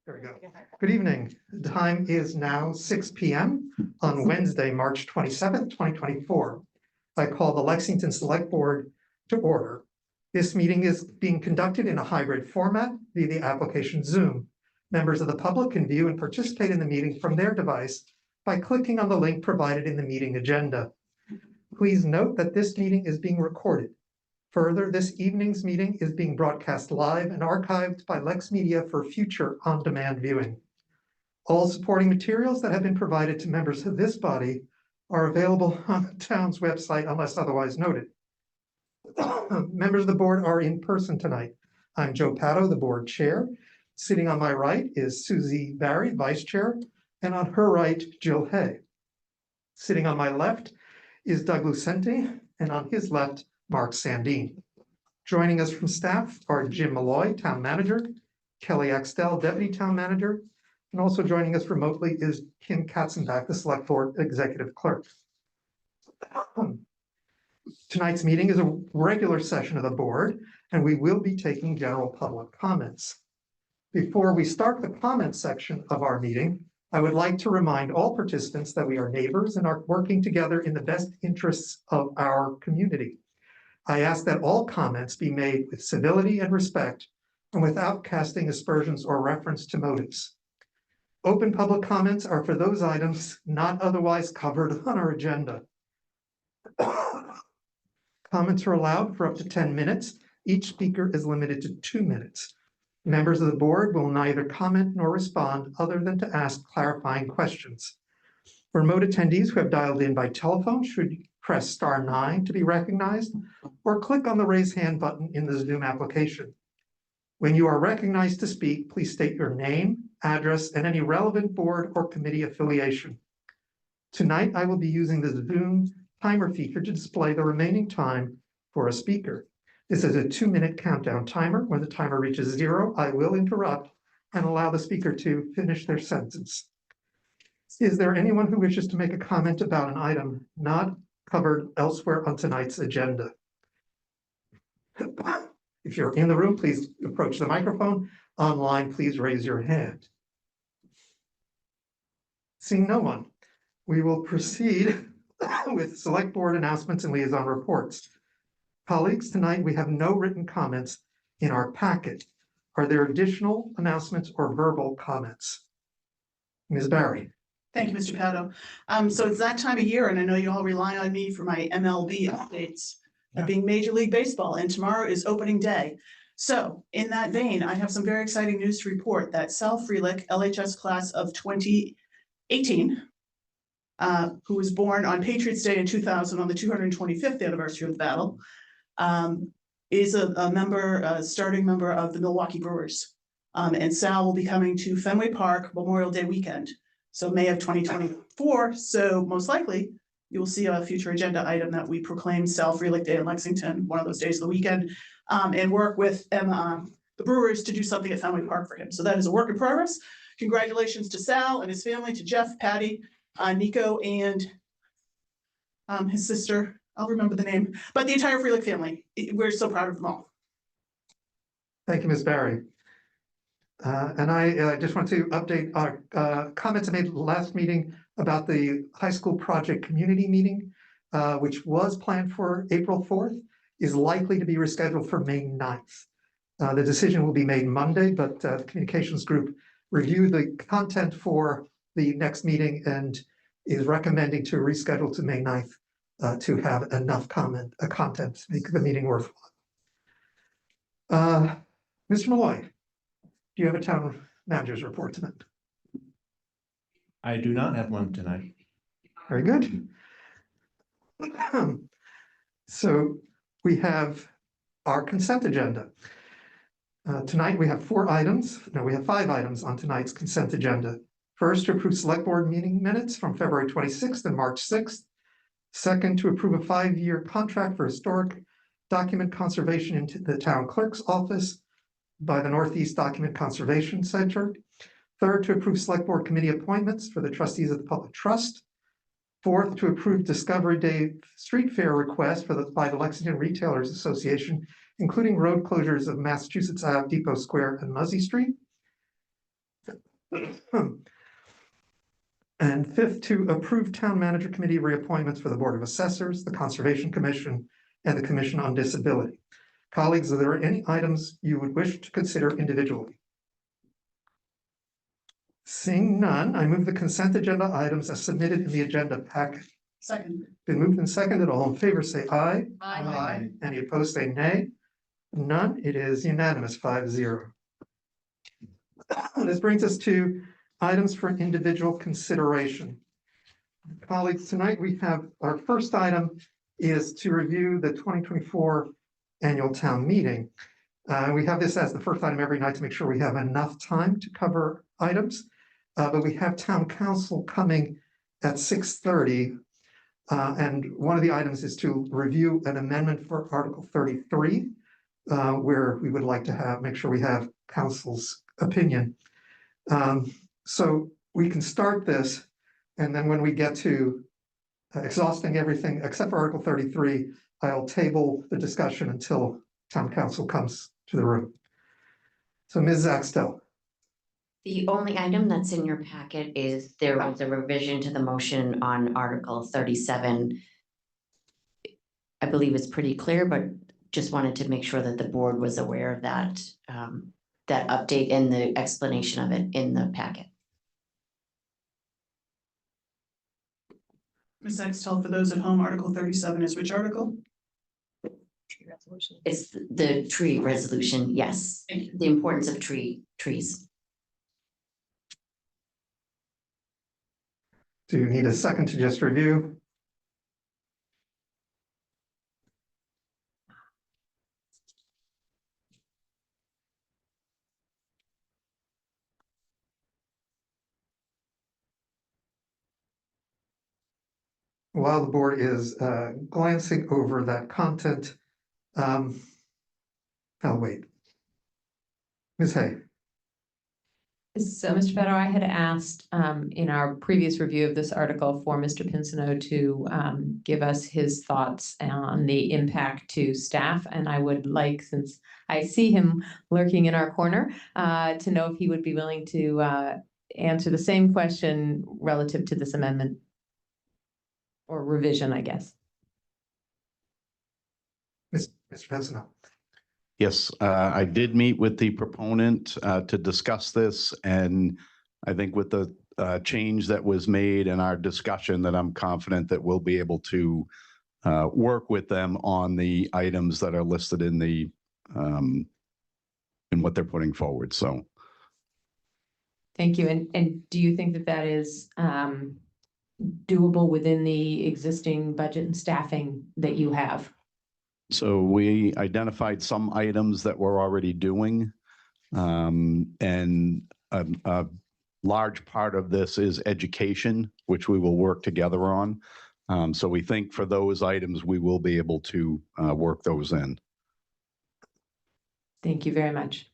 There we go. Good evening. The time is now 6 p.m. on Wednesday, March 27th, 2024. I call the Lexington Select Board to order. This meeting is being conducted in a hybrid format via the application Zoom. Members of the public can view and participate in the meeting from their device by clicking on the link provided in the meeting agenda. Please note that this meeting is being recorded. Further, this evening's meeting is being broadcast live and archived by Lex Media for future on-demand viewing. All supporting materials that have been provided to members of this body are available on the town's website unless otherwise noted. Members of the board are in person tonight. I'm Joe Pato, the board chair. Sitting on my right is Susie Barry, vice chair, and on her right, Jill Hay. Sitting on my left is Doug Lucente, and on his left, Mark Sandine. Joining us from staff are Jim Malloy, town manager, Kelly Axtell, deputy town manager, and also joining us remotely is Kim Katzenbach, the select board executive clerk. Tonight's meeting is a regular session of the board, and we will be taking general public comments. Before we start the comment section of our meeting, I would like to remind all participants that we are neighbors and are working together in the best interests of our community. I ask that all comments be made with civility and respect and without casting aspersions or reference to motives. Open public comments are for those items not otherwise covered on our agenda. Comments are allowed for up to 10 minutes. Each speaker is limited to 2 minutes. Members of the board will neither comment nor respond other than to ask clarifying questions. Remote attendees who have dialed in by telephone should press *9 to be recognized or click on the raise hand button in the Zoom application. When you are recognized to speak, please state your name, address, and any relevant board or committee affiliation. Tonight, I will be using the Zoom timer feature to display the remaining time for a speaker. This is a 2-minute countdown timer. When the timer reaches 0, I will interrupt and allow the speaker to finish their sentence. Is there anyone who wishes to make a comment about an item not covered elsewhere on tonight's agenda? If you're in the room, please approach the microphone. Online, please raise your hand. Seeing no one, we will proceed with select board announcements and liaison reports. Colleagues, tonight we have no written comments in our packet. Are there additional announcements or verbal comments? Ms. Barry. Thank you, Mr. Pato. So it's that time of year, and I know you all rely on me for my MLB updates, being Major League Baseball, and tomorrow is opening day. So in that vein, I have some very exciting news to report that Sal Freelick, LHS class of 2018, who was born on Patriots Day in 2000 on the 225th anniversary of the battle, is a member, starting member of the Milwaukee Brewers. And Sal will be coming to Fenway Park Memorial Day weekend. So May of 2024, so most likely you will see a future agenda item that we proclaim Sal Freelick Day in Lexington, one of those days of the weekend, and work with the Brewers to do something at Fenway Park for him. So that is a work in progress. Congratulations to Sal and his family, to Jeff, Patty, Nico, and his sister. I'll remember the name, but the entire Freelick family. We're so proud of them all. Thank you, Ms. Barry. And I just want to update our comments I made last meeting about the high school project community meeting, which was planned for April 4th, is likely to be rescheduled for May 9th. The decision will be made Monday, but the communications group reviewed the content for the next meeting and is recommending to reschedule to May 9th to have enough content to make the meeting worthwhile. Mr. Malloy. Do you have a town manager's report tonight? I do not have one tonight. Very good. So we have our consent agenda. Tonight we have 4 items. No, we have 5 items on tonight's consent agenda. First, to approve select board meeting minutes from February 26th and March 6th. Second, to approve a 5-year contract for historic document conservation into the town clerk's office by the Northeast Document Conservation Center. Third, to approve select board committee appointments for the trustees of the public trust. Fourth, to approve Discovery Day street fair request by the Lexington Retailers Association, including road closures of Massachusetts Ave, Depot Square, and Muzzy Street. And fifth, to approve Town Manager Committee reappointments for the Board of Assessors, the Conservation Commission, and the Commission on Disability. Colleagues, are there any items you would wish to consider individually? Seeing none, I move the consent agenda items as submitted in the agenda packet. Second. Been moved and seconded. All in favor, say aye. Aye. Any opposed, say nay. None. It is unanimous, 5-0. This brings us to items for individual consideration. Colleagues, tonight we have our first item is to review the 2024 annual town meeting. We have this as the first item every night to make sure we have enough time to cover items. But we have Town Council coming at 6:30. And one of the items is to review an amendment for Article 33, where we would like to make sure we have council's opinion. So we can start this, and then when we get to exhausting everything except for Article 33, I'll table the discussion until Town Council comes to the room. So Ms. Axtell. The only item that's in your packet is there was a revision to the motion on Article 37. I believe it's pretty clear, but just wanted to make sure that the board was aware of that, that update and the explanation of it in the packet. Ms. Axtell, for those at home, Article 37 is which article? It's the tree resolution, yes. Thank you. The importance of trees. Do you need a second to just review? While the board is glancing over that content, I'll wait. Ms. Hay. So, Mr. Beto, I had asked in our previous review of this article for Mr. Pinsino to give us his thoughts on the impact to staff. And I would like, since I see him lurking in our corner, to know if he would be willing to answer the same question relative to this amendment or revision, I guess. Mr. Pinsino. Yes, I did meet with the proponent to discuss this, and I think with the change that was made in our discussion, that I'm confident that we'll be able to work with them on the items that are listed in the in what they're putting forward. So, Thank you. And do you think that that is doable within the existing budget and staffing that you have? so we identified some items that we're already doing, and a large part of this is education, which we will work together on. So we think for those items, we will be able to work those in. Thank you very much.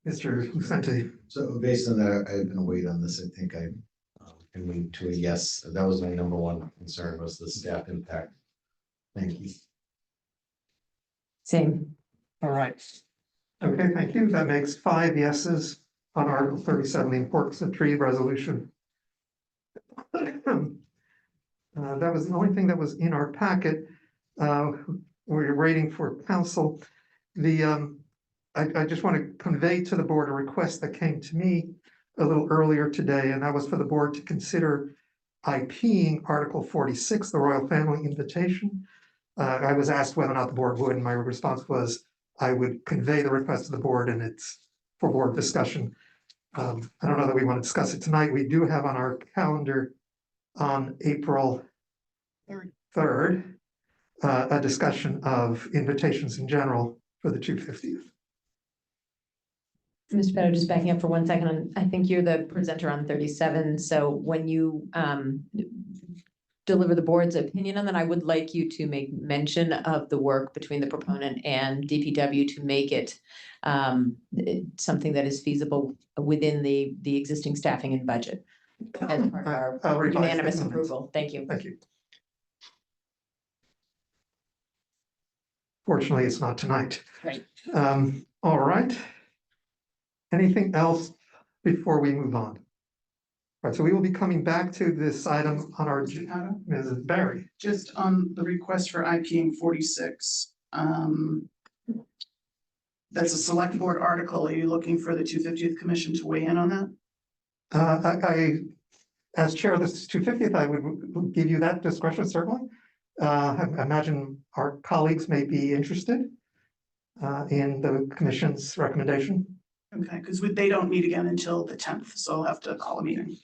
Mr. Lucente. So based on that, I'm gonna wait on this. I think I can lean to a yes. That was my number one concern, was the staff impact. Thank you. Same. All right. Okay, thank you. That makes 5 yeses on Article 37, the importance of tree resolution. That was the only thing that was in our packet. We're waiting for council. I just want to convey to the board a request that came to me a little earlier today, and that was for the board to consider IPing Article 46, the Royal Family Invitation. I was asked whether or not the board would, and my response was I would convey the request to the board, and it's for board discussion. I don't know that we want to discuss it tonight. We do have on our calendar on April 3rd a discussion of invitations in general for the 250th. Mr. Beto, just backing up for 1 second, I think you're the presenter on 37. So when you deliver the board's opinion on that, I would like you to make mention of the work between the proponent and DPW to make it something that is feasible within the existing staffing and budget as part of I'll our revise unanimous that. approval. Thank you. Thank you. Fortunately, it's not tonight. Right. All right. Anything else before we move on? All right, so we will be coming back to this item on our, Mr. Gatto? Mrs. Barry. Just on the request for IPing 46. That's a select board article. Are you looking for the 250th commission to weigh in on that? As chair of this 250th, I would give you that discretion, certainly. I imagine our colleagues may be interested in the commission's recommendation. Okay, because they don't meet again until the 10th, so I'll have to call a meeting.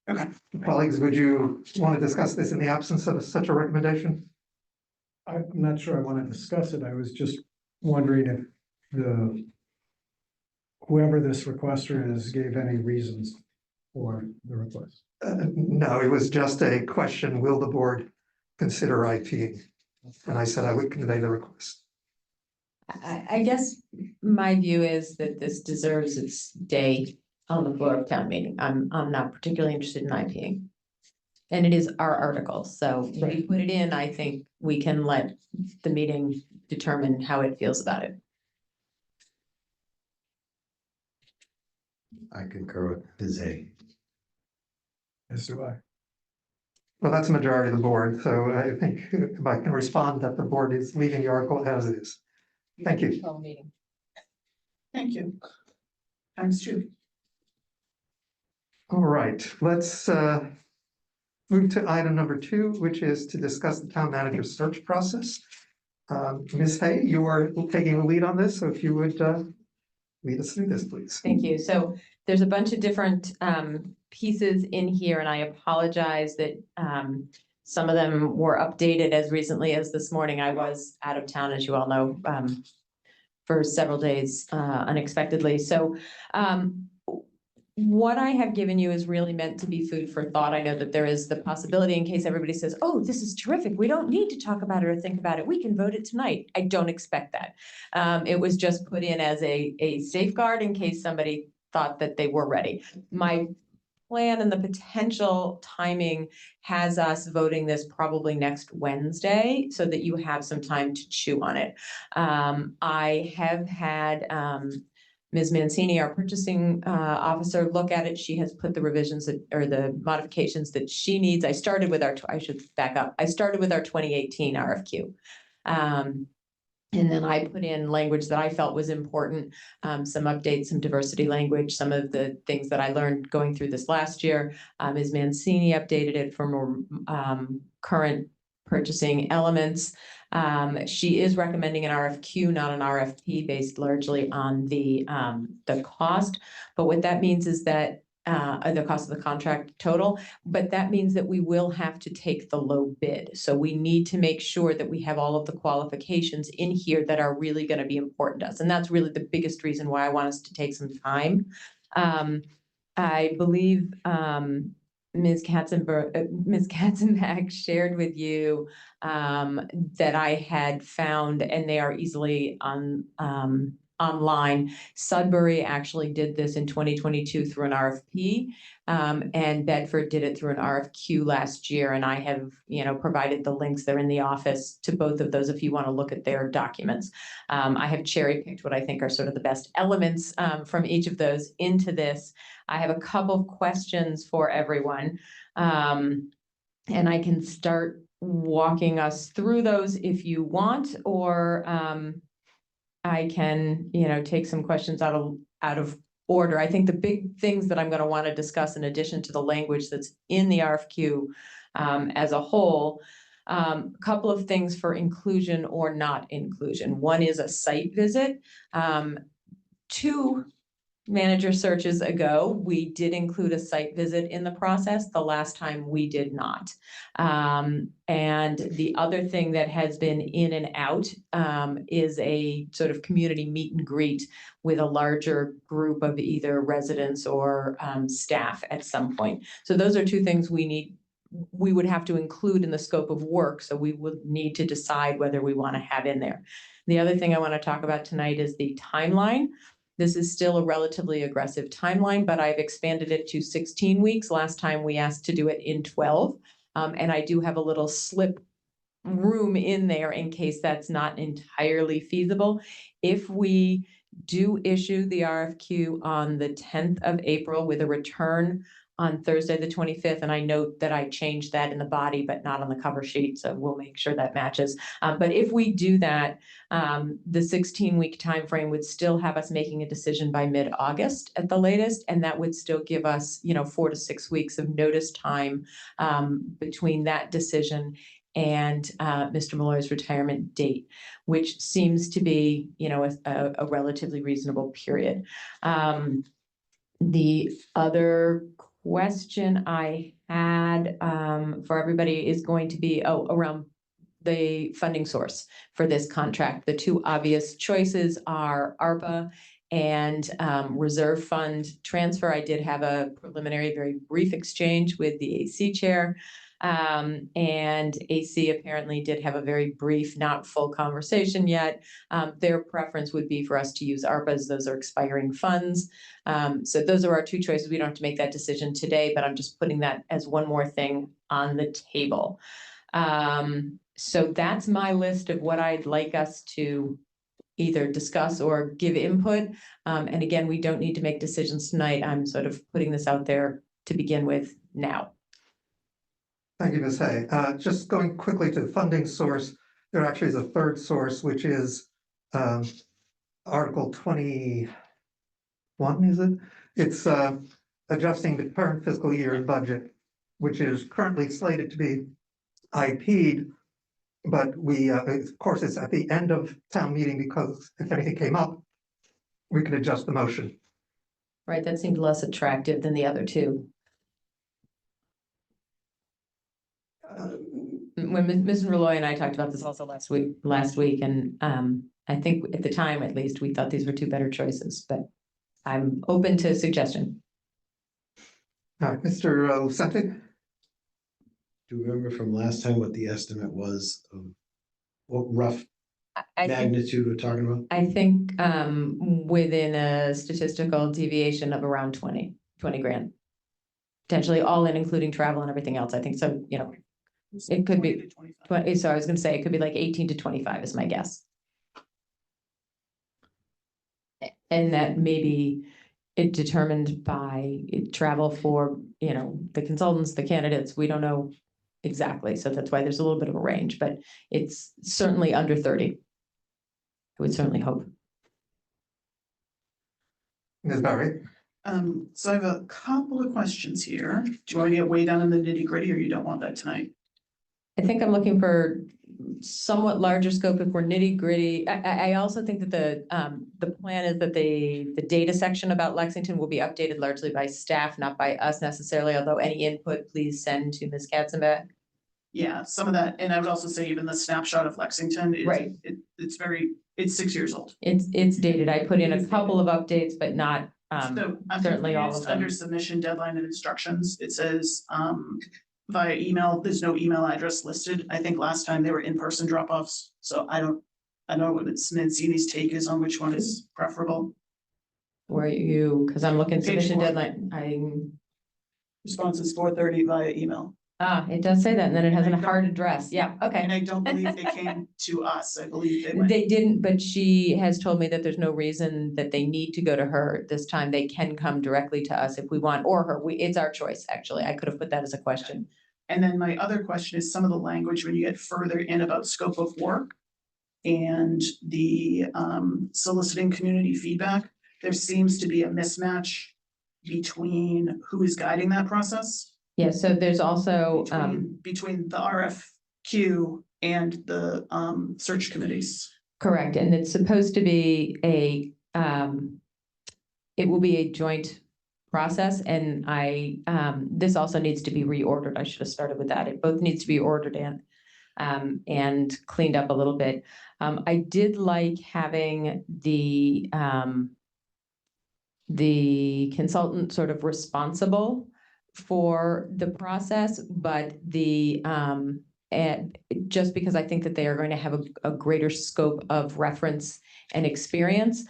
Okay, Colleagues, would you want to discuss this in the absence of such a recommendation? I'm not sure I want to discuss it. I was just wondering if whoever this requester is gave any reasons for the request. No, it was just a question, will the board consider IPing? And I said I would convey the request. I guess my view is that this deserves its day on the floor of town meeting. I'm not particularly interested in IPing. And it is our article, so if we put it in, I think we can let the meeting determine how it feels about it. I concur with Ms. A. As do I. Well, that's a majority of the board, so I think if I can respond that the board is leaving the article as it is. Thank you. thank you. Times two. All right, let's move to item number 2, which is to discuss the town manager search process. Ms. Hay, you are taking the lead on this, so if you would lead us through this, please. Thank you. So there's a bunch of different pieces in here, and I apologize that some of them were updated as recently as this morning. I was out of town, as you all know, for several days unexpectedly. So what I have given you is really meant to be food for thought. I know that there is the possibility, in case everybody says, oh, this is terrific, we don't need to talk about it or think about it, we can vote it tonight. I don't expect that. It was just put in as a safeguard in case somebody thought that they were ready. My plan and the potential timing has us voting this probably next Wednesday so that you have some time to chew on it. I have had Ms. Mancini, our purchasing officer, look at it. She has put the revisions that, or the modifications that she needs. I started with our, I should back up. I started with our 2018 RFQ. And then I put in language that I felt was important, some updates, some diversity language, some of the things that I learned going through this last year. Ms. Mancini updated it for more current purchasing elements. She is recommending an RFQ, not an RFP, based largely on the cost. But what that means is that the cost of the contract total, but that means that we will have to take the low bid. So we need to make sure that we have all of the qualifications in here that are really going to be important to us. And that's really the biggest reason why I want us to take some time. I believe Ms. Katzenbach shared with you that I had found, and they are easily online. Sudbury actually did this in 2022 through an RFP, and Bedford did it through an RFQ last year. And I have, provided the links. They're in the office to both of those if you want to look at their documents. I have cherry picked what I think are sort of the best elements from each of those into this. I have a couple of questions for everyone, and I can start walking us through those if you want, or I can, take some questions out of order. I think the big things that I'm going to want to discuss, in addition to the language that's in the RFQ as a whole, a couple of things for inclusion or not inclusion. One is a site visit. 2 manager searches ago, we did include a site visit in the process. The last time we did not. And the other thing that has been in and out is a sort of community meet and greet with a larger group of either residents or staff at some point. So those are 2 things we would have to include in the scope of work. So we would need to decide whether we want to have in there. The other thing I want to talk about tonight is the timeline. This is still a relatively aggressive timeline, but I've expanded it to 16 weeks. Last time we asked to do it in 12. And I do have a little slip room in there in case that's not entirely feasible. If we do issue the RFQ on the 10th of April with a return on Thursday, the 25th. And I note that I changed that in the body, but not on the cover sheet. So we'll make sure that matches. But if we do that, the 16-week timeframe would still have us making a decision by mid-August at the latest. And that would still give us, 4 to 6 weeks of notice time between that decision and Mr. Malloy's retirement date, which seems to be, a relatively reasonable period. The other question I had for everybody is going to be around the funding source for this contract. The two obvious choices are ARPA and reserve fund transfer. I did have a preliminary, very brief exchange with the AC chair. And AC apparently did have a very brief, not full conversation yet. Their preference would be for us to use ARPAs. Those are expiring funds. So those are our two choices. We don't have to make that decision today, but I'm just putting that as one more thing on the table. So that's my list of what I'd like us to either discuss or give input. And again, we don't need to make decisions tonight. I'm sort of putting this out there to begin with now. Thank you, Ms. Hay. Just going quickly to the funding source, there actually is a third source, which is Article 21, is it? It's adjusting the current fiscal year budget, which is currently slated to be IP'd, but we, of course, it's at the end of town meeting because if anything came up, we could adjust the motion. Right, that seemed less attractive than the other two. When Ms. Malloy and I talked about this also last week, and I think at the time, at least, we thought these were two better choices, but I'm open to suggestion. All right, Mr. Lucente? Do you remember from last time what the estimate was of what rough I think, magnitude we're talking about? I think within a statistical deviation of around 20 grand. Potentially all in, including travel and everything else. I think so, it could be 20 to 25. 20, so I was gonna say it could be like 18 to 25 is my guess. And that maybe it determined by travel for, the consultants, the candidates, we don't know exactly. So that's why there's a little bit of a range, but it's certainly under 30. I would certainly hope. Ms. Barry? So I have a couple of questions here. Do you want to get way down in the nitty gritty or you don't want that tonight? I think I'm looking for somewhat larger scope if we're nitty gritty. I also think that the plan is that the data section about Lexington will be updated largely by staff, not by us necessarily, although any input, please send to Ms. Katzenbach. Yeah, some of that, and I would also say even the snapshot of Lexington is, Right. it's 6 years old. It's dated. I put in a couple of updates, but not So I'm certainly all of confused. them. Under submission deadline and instructions, it says via email, there's no email address listed. I think last time they were in-person drop-offs, so I don't know what Ms. Mancini's take is on which one is preferable. Where you, because I'm looking Page submission 4. deadline. Responses 4:30 via email. It does say that, and then it has a hard address. Yeah, okay. And I don't believe they came to us. I believe they went. They didn't, but she has told me that there's no reason that they need to go to her this time. They can come directly to us if we want, or her. It's our choice, actually. I could have put that as a question. And then my other question is some of the language when you get further in about scope of work and the soliciting community feedback, there seems to be a mismatch between who is guiding that process. Yeah, so there's also, Between the RFQ and the search committees. correct, and it's supposed to be it will be a joint process, and this also needs to be reordered. I should have started with that. It both needs to be ordered and cleaned up a little bit. I did like having the consultant sort of responsible for the process, but and just because I think that they are going to have a greater scope of reference and experience,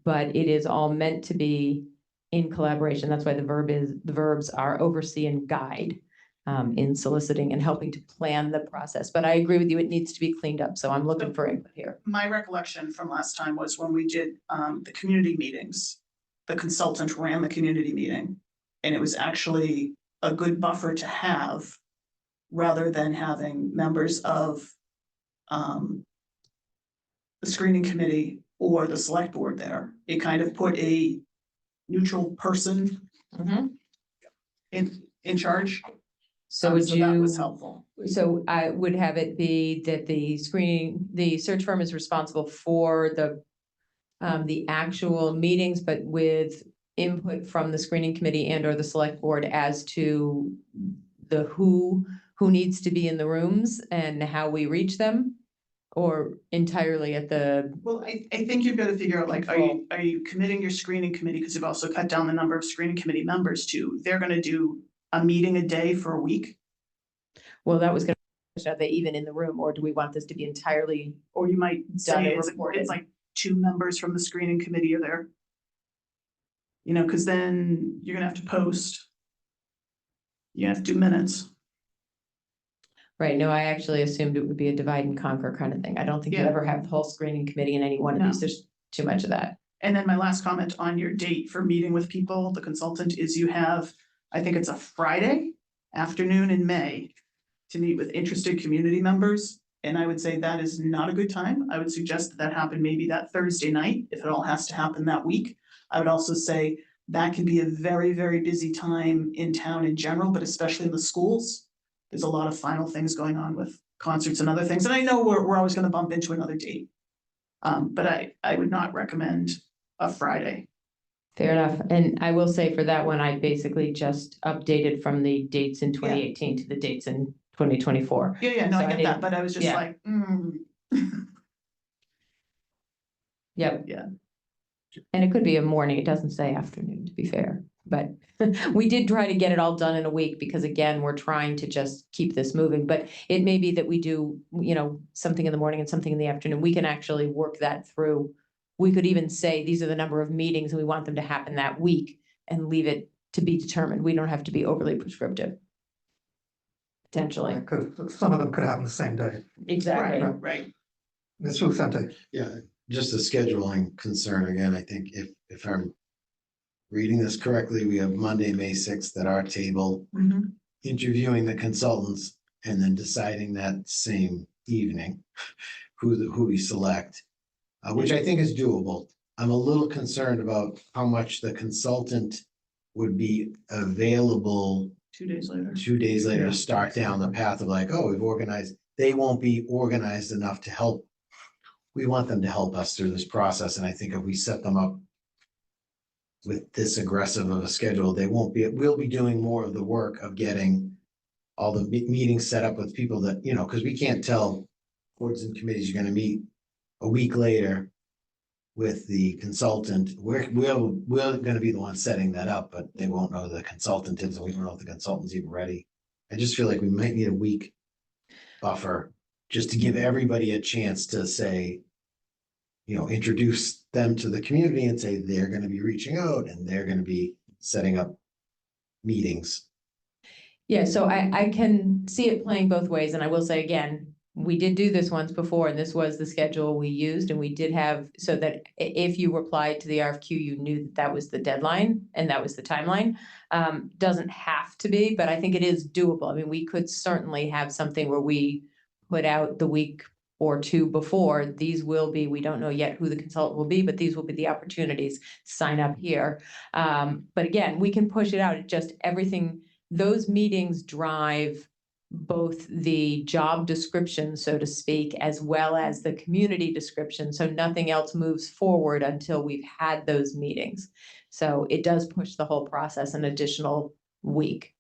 but it is all meant to be in collaboration. That's why the verbs are oversee and guide. in soliciting and helping to plan the process. But I agree with you, it needs to be cleaned up. So I'm looking for input here. My recollection from last time was when we did the community meetings, the consultant ran the community meeting. And it was actually a good buffer to have rather than having members of the screening committee or the select board there. It kind of put a neutral person in charge. So would that was you, helpful. so I would have it be that the search firm is responsible for the actual meetings, but with input from the screening committee and or the select board as to the who needs to be in the rooms and how we reach them, or entirely at the. Well, I think you've got to figure out, like, are you committing your screening committee, because you've also cut down the number of screening committee members to, they're gonna do a meeting a day for a week? Well, that was gonna, are they even in the room, or do we want this to be entirely? Or you might Done say and it's reported. like 2 members from the screening committee are there. You know, because then you're gonna have to post. You have to do minutes. Right, no, I actually assumed it would be a divide and conquer kind of thing. I don't think you Yeah. ever have the whole screening committee in any one of No. these. There's too much of that. And then my last comment on your date for meeting with people, the consultant, is you have, I think it's a Friday afternoon in May to meet with interested community members. And I would say that is not a good time. I would suggest that happen maybe that Thursday night, if it all has to happen that week. I would also say that can be a very, very busy time in town in general, but especially in the schools. There's a lot of final things going on with concerts and other things. And I know we're always gonna bump into another date. But I would not recommend a Friday. Fair enough. And I will say for that one, I basically just updated from the dates in 2018 to the dates in 2024. Yeah, no, So I I get didn't- that, but I was just yeah. like, Yep. Yeah. And it could be a morning. It doesn't say afternoon, to be fair. But we did try to get it all done in a week because again, we're trying to just keep this moving. But it may be that we do, something in the morning and something in the afternoon. We can actually work that through. We could even say, these are the number of meetings and we want them to happen that week and leave it to be determined. We don't have to be overly prescriptive. Potentially. Because some of them could happen the same day. Exactly. right. Ms. Lucente, Yeah, just a scheduling concern again. I think if I'm reading this correctly, we have Monday, May 6th at our table, Mhm. interviewing the consultants and then deciding that same evening who we select, which I think is doable. I'm a little concerned about how much the consultant would be available 2 days later. 2 days later to start down the path of like, oh, we've organized. They won't be organized enough to help. We want them to help us through this process. And I think if we set them up with this aggressive of a schedule, we'll be doing more of the work of getting all the meetings set up with people that, because we can't tell boards and committees you're gonna meet a week later with the consultant. We're gonna be the ones setting that up, but they won't know the consultant is, and we don't know if the consultant's even ready. I just feel like we might need a week buffer just to give everybody a chance to say, introduce them to the community and say they're gonna be reaching out and they're gonna be setting up meetings. Yeah, so I can see it playing both ways, and I will say again, we did do this once before, and this was the schedule we used, and we did have, so that if you replied to the RFQ, you knew that that was the deadline and that was the timeline. Doesn't have to be, but I think it is doable. I mean, we could certainly have something where we put out the week or two before, these will be, we don't know yet who the consultant will be, but these will be the opportunities, sign up here. But again, we can push it out, it just everything, those meetings drive both the job description, so to speak, as well as the community description. So nothing else moves forward until we've had those meetings. So it does push the whole process an additional week.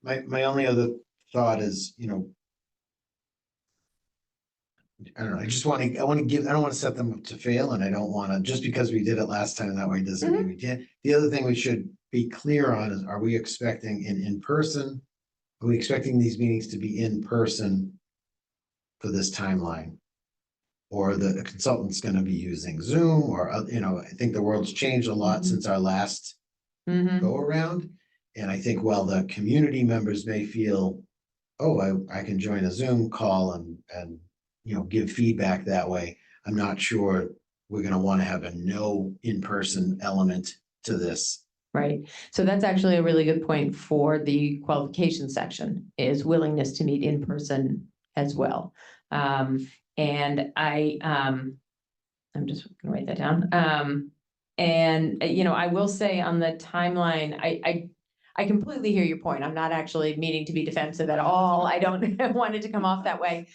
My only other thought is, I don't know, I don't want to set them up to fail, and I don't want to, just because we did it last time that way doesn't mean we did. The other thing we should be clear on is, are we expecting in person? Are we expecting these meetings to be in person for this timeline? Or the consultant's going to be using Zoom or, I think the world's changed a lot since our last go around. And I think while the community members may feel oh, I can join a Zoom call and, you know, give feedback that way. I'm not sure we're gonna want to have a no in-person element to this. Right, so that's actually a really good point for the qualification section, is willingness to meet in person as well. And I'm just gonna write that down. And you know, I will say on the timeline, I completely hear your point. I'm not actually meaning to be defensive at all. I don't want it to come off that way.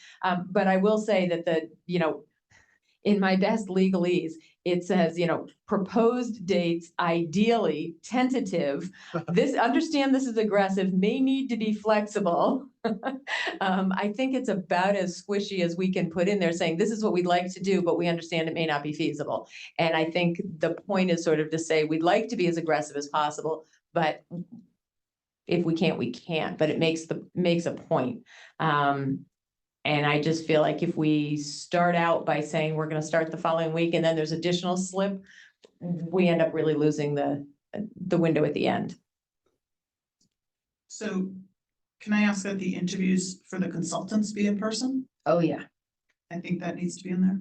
But I will say that you know, in my best legalese, it says, you know, proposed dates, ideally tentative. Understand this is aggressive, may need to be flexible. I think it's about as squishy as we can put in there, saying this is what we'd like to do, but we understand it may not be feasible. And I think the point is sort of to say, we'd like to be as aggressive as possible, but if we can't, we can't, but it makes a point. And I just feel like if we start out by saying we're gonna start the following week and then there's additional slip, we end up really losing the window at the end. So can I ask that the interviews for the consultants be in person? Oh, yeah. I think that needs to be in there.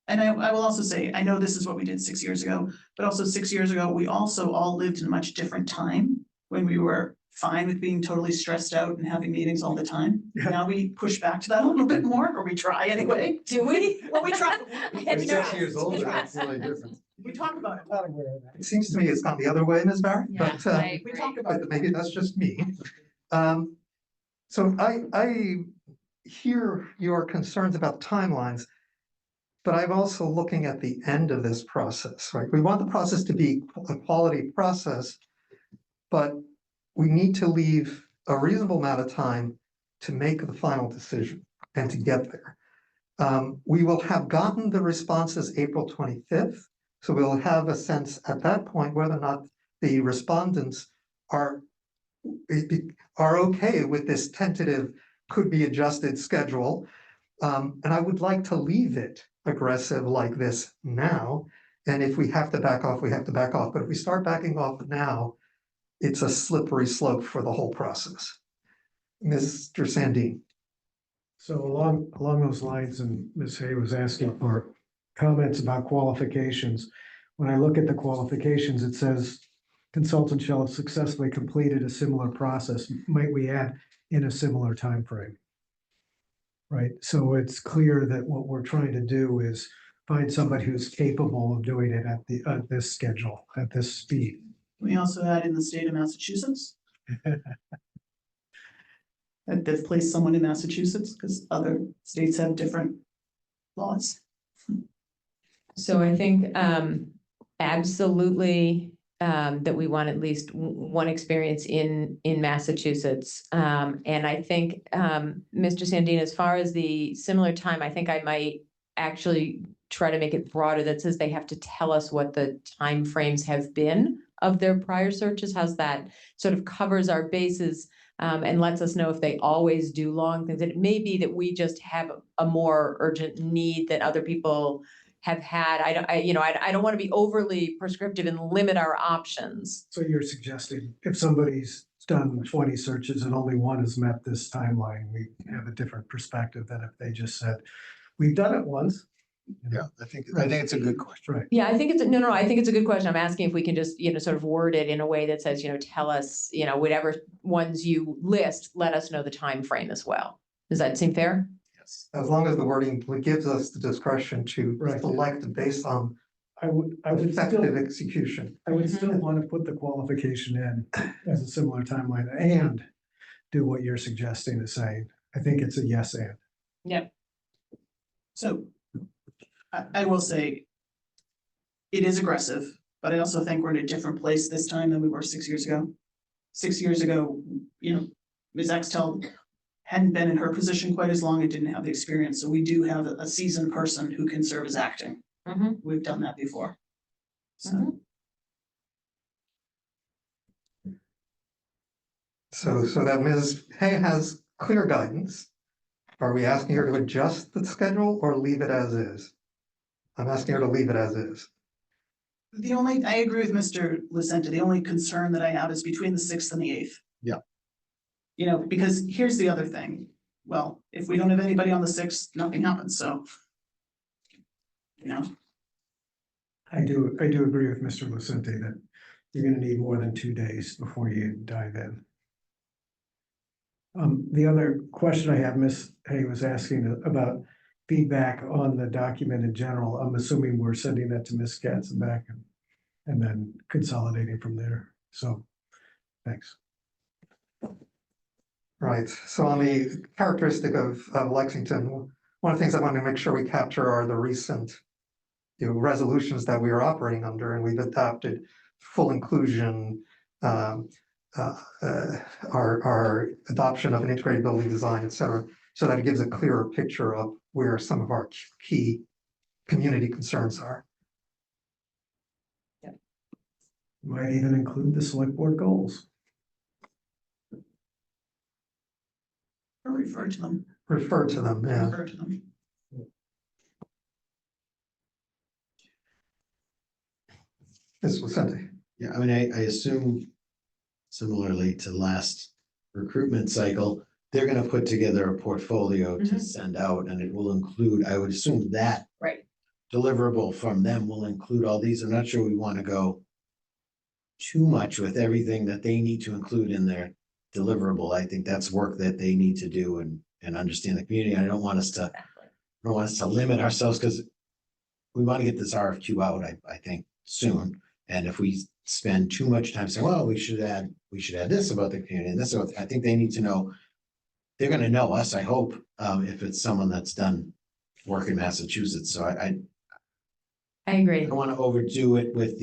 And I will also say, I know this is what we did 6 years ago, but also 6 years ago, we also all lived in a much different time when we were fine with being totally stressed out and having meetings all the time. Yeah. Now we push back to that a little bit more, or we try anyway. Do we? Well, we try. You're 6 years older, that's really different. We talk about it. Not aware of that. It seems to me it's gone the other way, Ms. Barrett, Yeah, but, I We agree. talk about but it. maybe that's just me. So I hear your concerns about timelines, but I'm also looking at the end of this process, right? We want the process to be a quality process, but we need to leave a reasonable amount of time to make the final decision and to get there. We will have gotten the responses April 25th, so we'll have a sense at that point whether or not the respondents are okay with this tentative, could be adjusted schedule. And I would like to leave it aggressive like this now. And if we have to back off, we have to back off. But if we start backing off now, it's a slippery slope for the whole process. Mr. Sandin. So along those lines, and Ms. Hay was asking for comments about qualifications. When I look at the qualifications, it says consultant shall have successfully completed a similar process. Might we add in a similar time frame? Right, so it's clear that what we're trying to do is find somebody who's capable of doing it at this schedule, at this speed. We also had in the state of Massachusetts. That they've placed someone in Massachusetts because other states have different laws. So I think absolutely that we want at least one experience in Massachusetts. And I think, Mr. Sandin, as far as the similar time, I think I might actually try to make it broader, that says they have to tell us what the timeframes have been of their prior searches. How's that sort of covers our bases and lets us know if they always do long things. It may be that we just have a more urgent need that other people have had. I don't want to be overly prescriptive and limit our options. So you're suggesting if somebody's done 20 searches and only one has met this timeline, we have a different perspective than if they just said, we've done it once. Yeah, I think it's a good question. Right. Yeah, I think I think it's a good question. I'm asking if we can just, sort of word it in a way that says, tell us, whatever ones you list, let us know the time frame as well. Does that seem fair? Yes. As long as the wording gives us the discretion to Right. select based on I would effective still, execution. I would still want to put the qualification in as a similar timeline and do what you're suggesting is saying. I think it's a yes and. Yep. So I will say it is aggressive, but I also think we're in a different place this time than we were 6 years ago. 6 years ago, Ms. Axtell hadn't been in her position quite as long and didn't have the experience. So we do have a seasoned person who can serve as acting. Mhm. We've done that before. So Mhm. So that Ms. Hay has clear guidance. Are we asking her to adjust the schedule or leave it as is? I'm asking her to leave it as is. I agree with Mr. Lucenta. The only concern that I have is between the 6th and the 8th. Yeah. You know, because here's the other thing. Well, if we don't have anybody on the sixth, nothing happens, so. You know, I do agree with Mr. Lucente that you're gonna need more than 2 days before you dive in. The other question I have, Ms. Hay was asking about feedback on the document in general. I'm assuming we're sending that to Ms. Katzenbach and then consolidating from there. So, thanks. Right, so on the characteristic of Lexington, one of the things I want to make sure we capture are the recent resolutions that we are operating under, and we've adopted full inclusion, our adoption of an integrated building design, et cetera, so that it gives a clearer picture of where some of our key community concerns are. Might even include the select board goals. or refer to them, Refer to them, yeah. refer to them. Ms. Lucente. Yeah, I mean, I assume similarly to last recruitment cycle, they're gonna put together a portfolio to Mhm. send out, and it will include, I would assume that Right. deliverable from them will include all these. I'm not sure we want to go too much with everything that they need to include in their deliverable. I think that's work that they need to do and understand the community. I don't want us to, limit ourselves because we want to get this RFQ out, I think, soon. And if we spend too much time saying, well, we should add this about the community and this, I think they need to know, they're gonna know us, I hope, if it's someone that's done work in Massachusetts. So I agree. don't want to overdo it with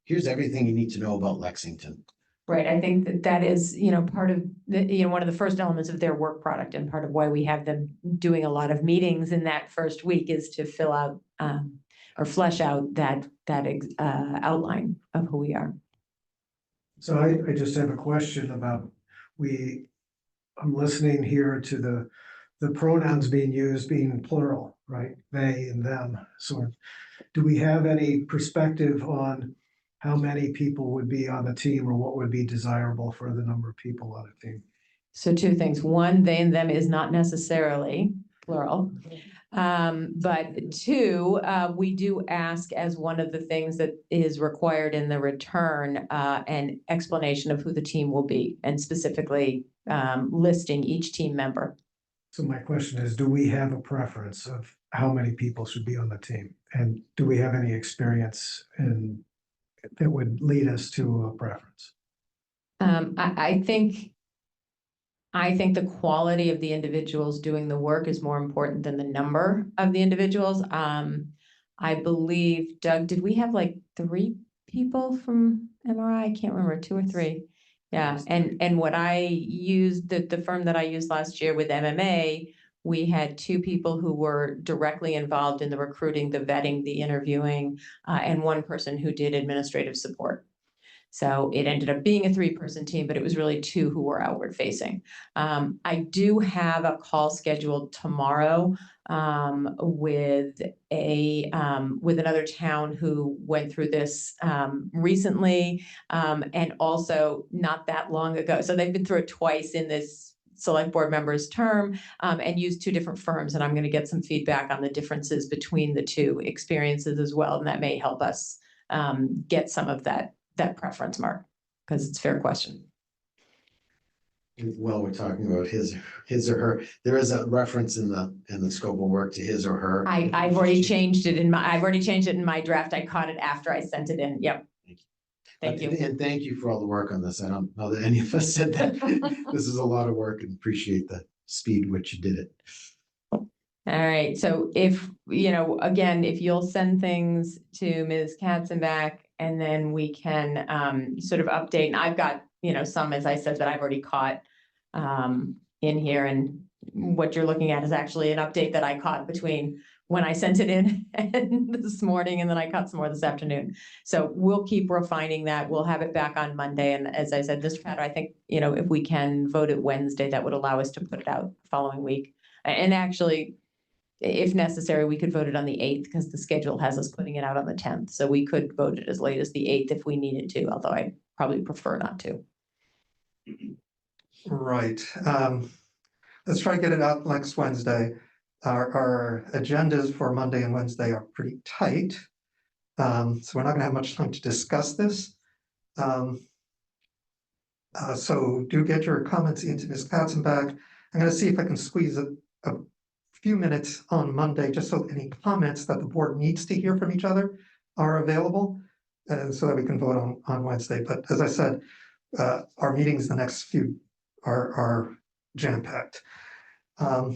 here's everything you need to know about Lexington. Right, I think that is, part of the, one of the first elements of their work product, and part of why we have them doing a lot of meetings in that first week is to fill out or flesh out that outline of who we are. So I just have a question about, I'm listening here to the pronouns being used being plural, right? They and them, sort of. Do we have any perspective on how many people would be on the team or what would be desirable for the number of people on a team? So two things. One, they and them is not necessarily plural. But two, we do ask as one of the things that is required in the return, an explanation of who the team will be, and specifically listing each team member. So my question is, do we have a preference of how many people should be on the team? And do we have any experience that would lead us to a preference? I think the quality of the individuals doing the work is more important than the number of the individuals. I believe, Doug, did we have like 3 people from MRI? I can't remember, 2 or 3. Yeah, and what I used, the firm that I used last year with MMA, we had 2 people who were directly involved in the recruiting, the vetting, the interviewing, and 1 person who did administrative support. So it ended up being a 3-person team, but it was really 2 who were outward facing. I do have a call scheduled tomorrow with another town who went through this recently, and also not that long ago. So they've been through it twice in this select board member's term, and used 2 different firms. And I'm going to get some feedback on the differences between the 2 experiences as well. And that may help us get some of that preference, Mark, because it's a fair question. While we're talking about his or her, there is a reference in the scope of work to his or her. I've already changed it in my draft. I caught it after I sent it in. Yep. Thank you. And thank you for all the work on this. I don't know that any of us said that. This is a lot of work and appreciate the speed which you did it. All right. So if, again, if you'll send things to Ms. Katzenbach, and then we can sort of update. And I've got, some, as I said, that I've already caught in here. And what you're looking at is actually an update that I caught between when I sent it in and this morning, and then I caught some more this afternoon. So we'll keep refining that. We'll have it back on Monday. And as I said, Mr. Patter, I think, if we can vote it Wednesday, that would allow us to put it out the following week. And actually, if necessary, we could vote it on the 8th because the schedule has us putting it out on the 10th. So we could vote it as late as the 8th if we needed to, although I probably prefer not to. Right. Let's try to get it out next Wednesday. Our agendas for Monday and Wednesday are pretty tight. So we're not gonna have much time to discuss this. So do get your comments into Ms. Katzenbach. I'm gonna see if I can squeeze a few minutes on Monday, just so any comments that the board needs to hear from each other are available, so that we can vote on Wednesday. But as I said, our meetings the next few are jam-packed. All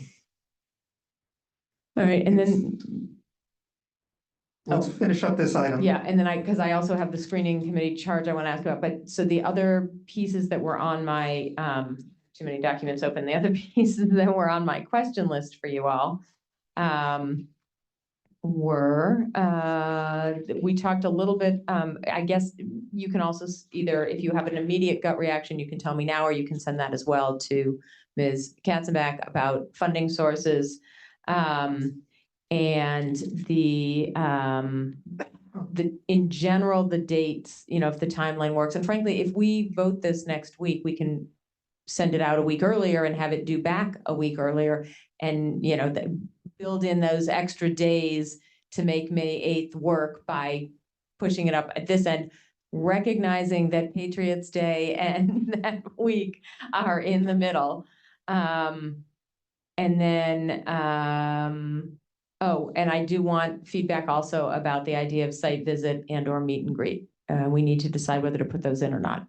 right, and then, Let's finish up this item. yeah, and then because I also have the screening committee charge I want to ask about, but so the other pieces that were on my, too many documents open, the other pieces that were on my question list for you all, were, we talked a little bit, I guess you can also either, if you have an immediate gut reaction, you can tell me now, or you can send that as well to Ms. Katzenbach about funding sources. And in general, the dates, you know, if the timeline works, and frankly, if we vote this next week, we can send it out a week earlier and have it due back a week earlier, and, you know, build in those extra days to make May 8th work by pushing it up at this end, recognizing that Patriots Day and that week are in the middle. And then, oh, and I do want feedback also about the idea of site visit and or meet and greet. We need to decide whether to put those in or not.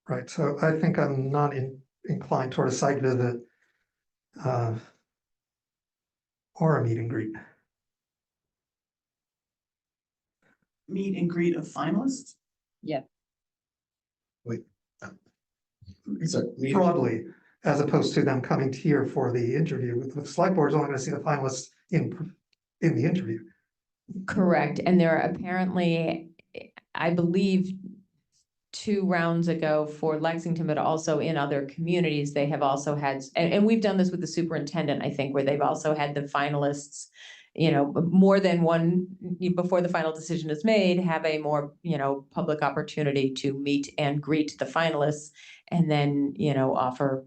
Right, so I think I'm not inclined toward a site visit or a meet and greet. Meet and greet of finalists? So, Broadly, as opposed to them coming here for the interview. With the select board is only going to see the finalists in the interview. Correct, and there are apparently, I believe, 2 rounds ago for Lexington, but also in other communities, they have also had, and we've done this with the superintendent, I think, where they've also had the finalists, you know, more than one, before the final decision is made, have a more, you know, public opportunity to meet and greet the finalists, and then, you know, offer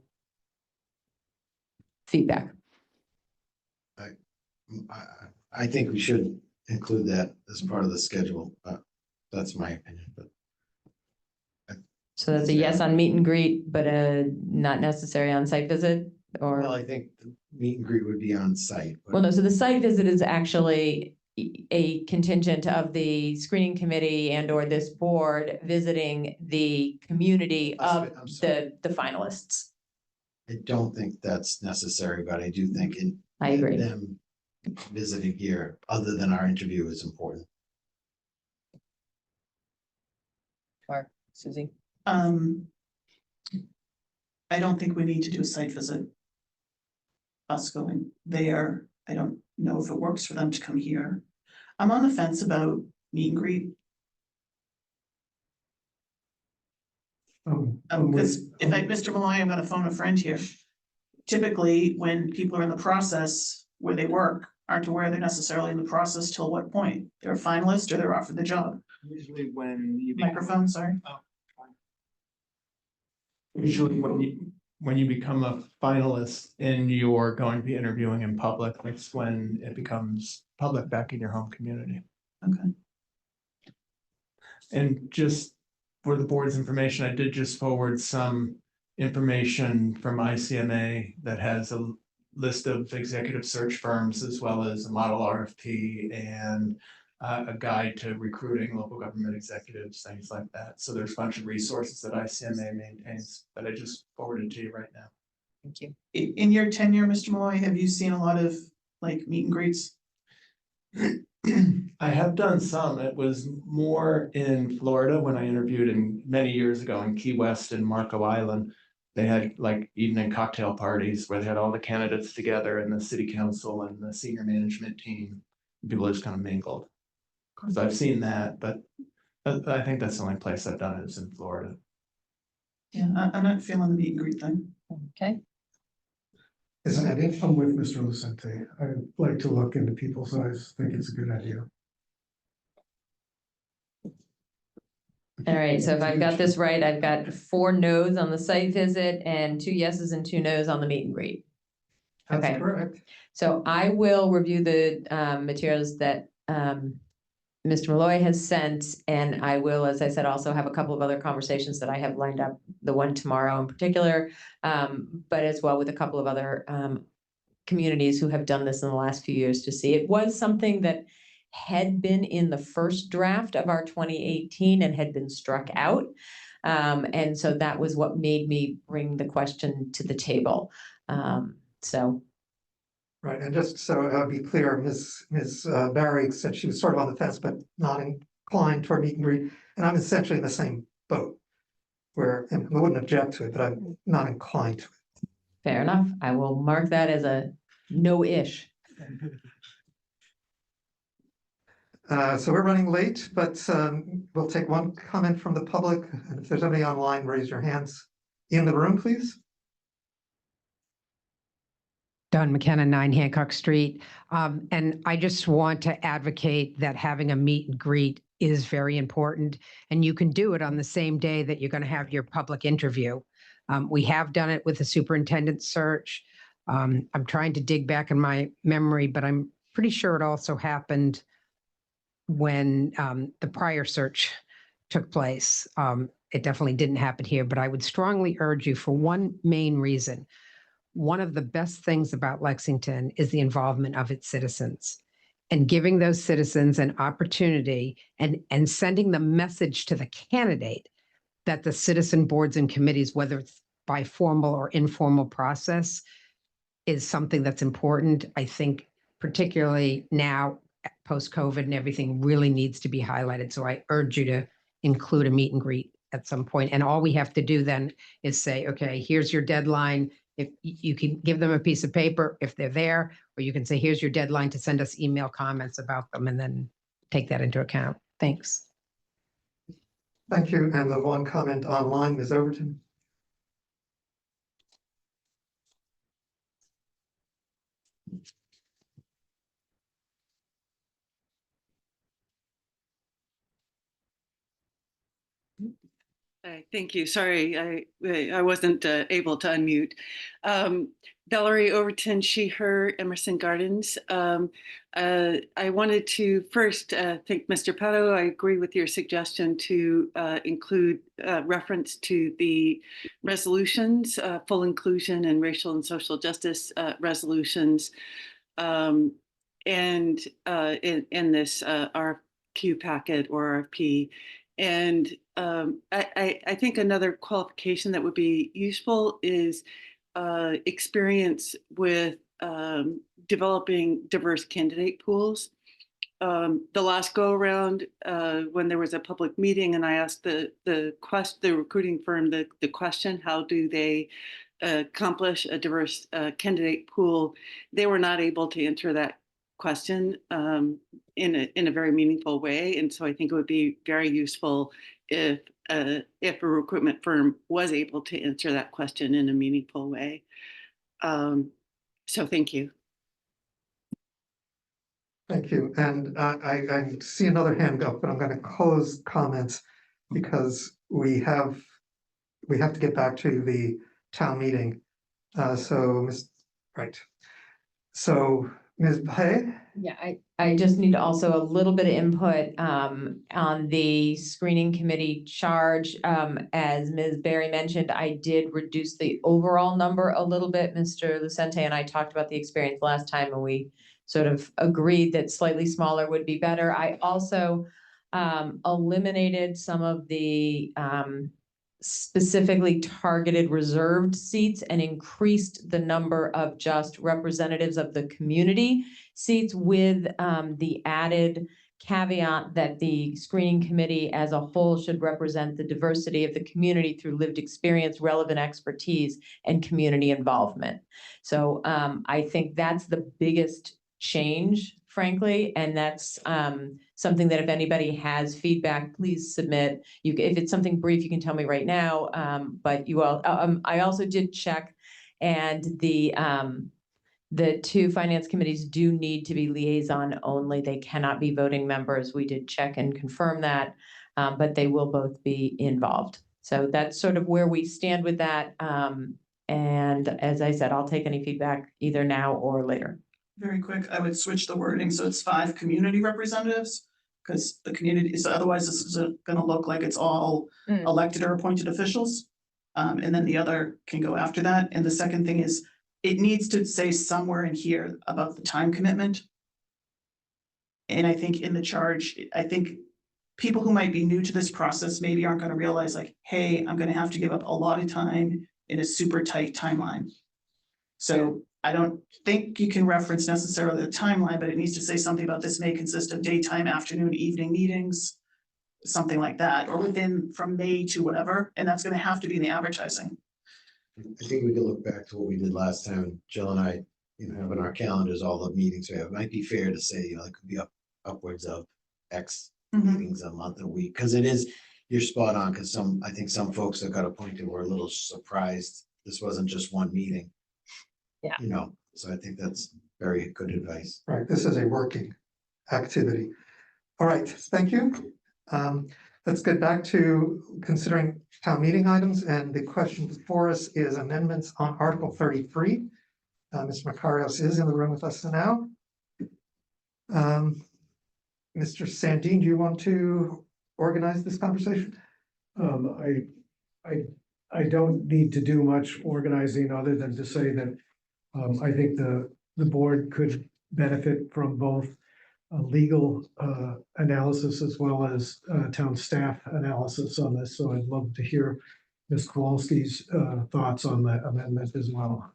feedback. I think we should include that as part of the schedule. That's my opinion, but. So that's a yes on meet and greet, but not necessary on site visit, or? Well, I think the meet and greet would be on site. but- Well, no, so the site visit is actually a contingent of the screening committee and or this board visiting the community of I'm sorry. the finalists. I don't think that's necessary, but I do think I agree. them visiting here, other than our interview, is important. Or Susie? I don't think we need to do a site visit. Us going there, I don't know if it works for them to come here. I'm on the fence about meet and greet. Because if Mr. Malloy, I'm gonna phone a friend here. Typically, when people are in the process where they work, aren't aware they're necessarily in the process till what point? They're a finalist or they're offered the job. Usually when you. Microphone, sorry. Usually when you become a finalist and you're going to be interviewing in public, that's when it becomes public back in your home community. Okay. And just for the board's information, I did just forward some information from ICMA that has a list of executive search firms, as well as a model RFP and a guide to recruiting local government executives, things like that. So there's a bunch of resources that ICMA maintains that I just forwarded to you right now. Thank you. In your tenure, Mr. Malloy, have you seen a lot of like meet and greets? I have done some. It was more in Florida when I interviewed many years ago in Key West and Marco Island. They had like evening cocktail parties where they had all the candidates together and the city council and the senior management team. People just kind of mingled. Of course, I've seen that, but I think that's the only place I've done it is in Florida. Yeah, I'm not feeling the meet and greet thing. Okay. Isn't that it? I'm with Mr. Lucente. I'd like to look into people's eyes. Think it's a good idea. And right, so if I've got this right, I've got 4 no's on the site visit and 2 yeses and 2 no's on the meet and greet. That's Okay. correct. So I will review the materials that Mr. Malloy has sent, and I will, as I said, also have a couple of other conversations that I have lined up, the one tomorrow in particular, but as well with a couple of other communities who have done this in the last few years to see. It was something that had been in the first draft of our 2018 and had been struck out. And so that was what made me bring the question to the table. So. Right, and just so I'll be clear, Ms. Barry said she was sort of on the fence, but not inclined toward meet and greet, and I'm essentially in the same boat. Where I wouldn't object to it, but I'm not inclined to it. Fair enough. I will mark that as a no-ish. So we're running late, but we'll take one comment from the public, and if there's anybody online, raise your hands. In the room, please. Don McKenna, 9 Hancock Street. And I just want to advocate that having a meet and greet is very important. And you can do it on the same day that you're going to have your public interview. We have done it with the superintendent search. I'm trying to dig back in my memory, but I'm pretty sure it also happened when the prior search took place. It definitely didn't happen here, but I would strongly urge you for one main reason. One of the best things about Lexington is the involvement of its citizens and giving those citizens an opportunity and sending the message to the candidate that the citizen boards and committees, whether it's by formal or informal process, is something that's important. I think particularly now, post-COVID and everything really needs to be highlighted. So I urge you to include a meet and greet at some point. And all we have to do then is say, okay, here's your deadline. If you can give them a piece of paper if they're there, or you can say, here's your deadline to send us email comments about them, and then take that into account. Thanks. Thank you. And the one comment online, Ms. Overton. Thank you. Sorry, I wasn't able to unmute. Valerie Overton, she, her, Emerson Gardens. I wanted to first thank Mr. Pato. I agree with your suggestion to include reference to the resolutions, full inclusion and racial and social justice resolutions, and in this RFQ packet or RFP. And I think another qualification that would be useful is experience with developing diverse candidate pools. The last go around, when there was a public meeting and I asked the recruiting firm the question, how do they accomplish a diverse candidate pool? They were not able to answer that question in a very meaningful way. And so I think it would be very useful if a recruitment firm was able to answer that question in a meaningful way. So thank you. Thank you. And I see another hand up, but I'm going to close comments because we have to get back to the town meeting. So Ms. Hay? Yeah, I just need also a little bit of input on the screening committee charge. As Ms. Barry mentioned, I did reduce the overall number a little bit. Mr. Lucente and I talked about the experience last time, and we sort of agreed that slightly smaller would be better. I also eliminated some of the specifically targeted reserved seats and increased the number of just representatives of the community seats, with the added caveat that the screening committee as a whole should represent the diversity of the community through lived experience, relevant expertise, and community involvement. So I think that's the biggest change, frankly, and that's something that if anybody has feedback, please submit. If it's something brief, you can tell me right now, but you all, I also did check, and the 2 finance committees do need to be liaison only. They cannot be voting members. We did check and confirm that. but they will both be involved. So that's sort of where we stand with that. And as I said, I'll take any feedback either now or later. Very quick, I would switch the wording, so it's 5 community representatives. Because the community is, otherwise this is gonna look like it's all elected or appointed officials. And then the other can go after that. And the second thing is, it needs to say somewhere in here about the time commitment. And I think in the charge, I think people who might be new to this process maybe aren't gonna realize like, hey, I'm gonna have to give up a lot of time in a super tight timeline. So I don't think you can reference necessarily the timeline, but it needs to say something about this may consist of daytime, afternoon, evening meetings. Something like that, or within from May to whatever, and that's gonna have to be in the advertising. I think we can look back to what we did last time, and Jill and I, have in our calendars, all the meetings we have. It might be fair to say, it could be upwards of X meetings a month, a week, because it is, you're spot on, because I think some folks that got appointed were a little surprised. This wasn't just one meeting. Yeah. So I think that's very good advice. Right, this is a working activity. All right, thank you. Let's get back to considering town meeting items, and the question before us is amendments on Article 33. Mr. Makarios is in the room with us now. Mr. Sandin, do you want to organize this conversation? I don't need to do much organizing other than to say that I think the board could benefit from both a legal analysis as well as town staff analysis on this. So I'd love to hear Ms. Kowalski's thoughts on that amendment as well.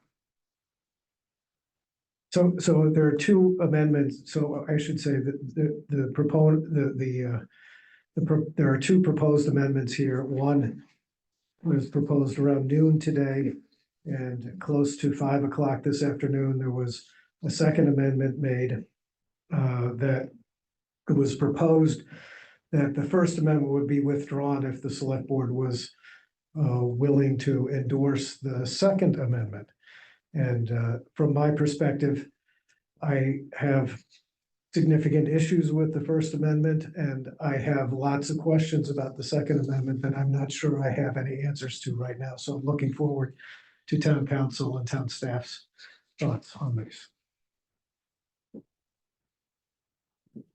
So there are two amendments. So I should say that there are two proposed amendments here. One was proposed around noon today, and close to 5 o'clock this afternoon, there was a second amendment made that it was proposed that the First Amendment would be withdrawn if the Select Board was willing to endorse the Second Amendment. And from my perspective, I have significant issues with the First Amendment, and I have lots of questions about the Second Amendment that I'm not sure I have any answers to right now. So I'm looking forward to Town Council and Town Staff's thoughts on this.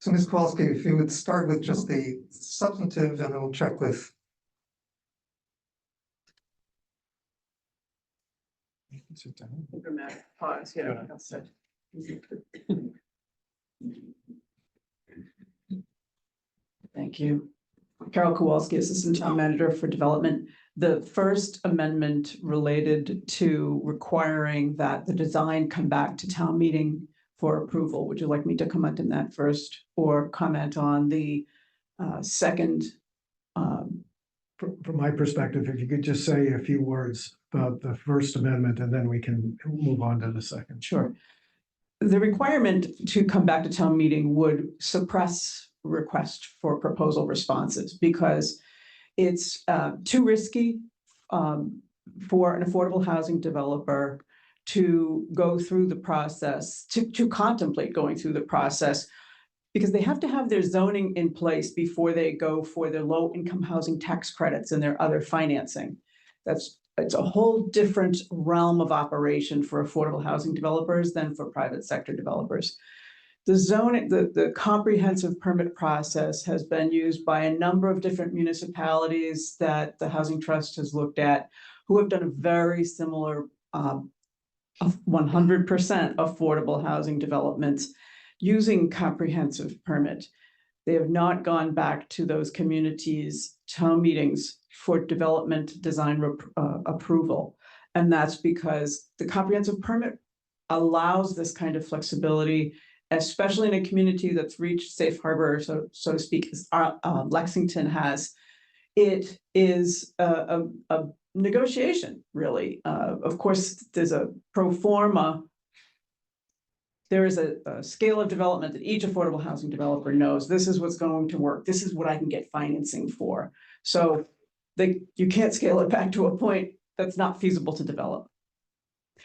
So Ms. Kowalski, if you would start with just the substantive, and then we'll check with. Dramatic pause, yeah. Thank you. Carol Kowalski, Assistant Town Manager for Development. The First Amendment related to requiring that the design come back to town meeting for approval. Would you like me to comment on that first, or comment on the second? From my perspective, if you could just say a few words about the First Amendment, and then we can move on to the second. Sure. The requirement to come back to town meeting would suppress request for proposal responses because it's too risky for an affordable housing developer to go through the process, to contemplate going through the process, because they have to have their zoning in place before they go for their low income housing tax credits and their other financing. It's a whole different realm of operation for affordable housing developers than for private sector developers. The comprehensive permit process has been used by a number of different municipalities that the Housing Trust has looked at, who have done a very similar 100% affordable housing developments using comprehensive permit. They have not gone back to those communities' town meetings for development design approval. And that's because the comprehensive permit allows this kind of flexibility, especially in a community that's reached safe harbor, so to speak, as Lexington has. It is a negotiation, really. Of course, there's a pro forma. There is a scale of development that each affordable housing developer knows. This is what's going to work. This is what I can get financing for. So you can't scale it back to a point that's not feasible to develop.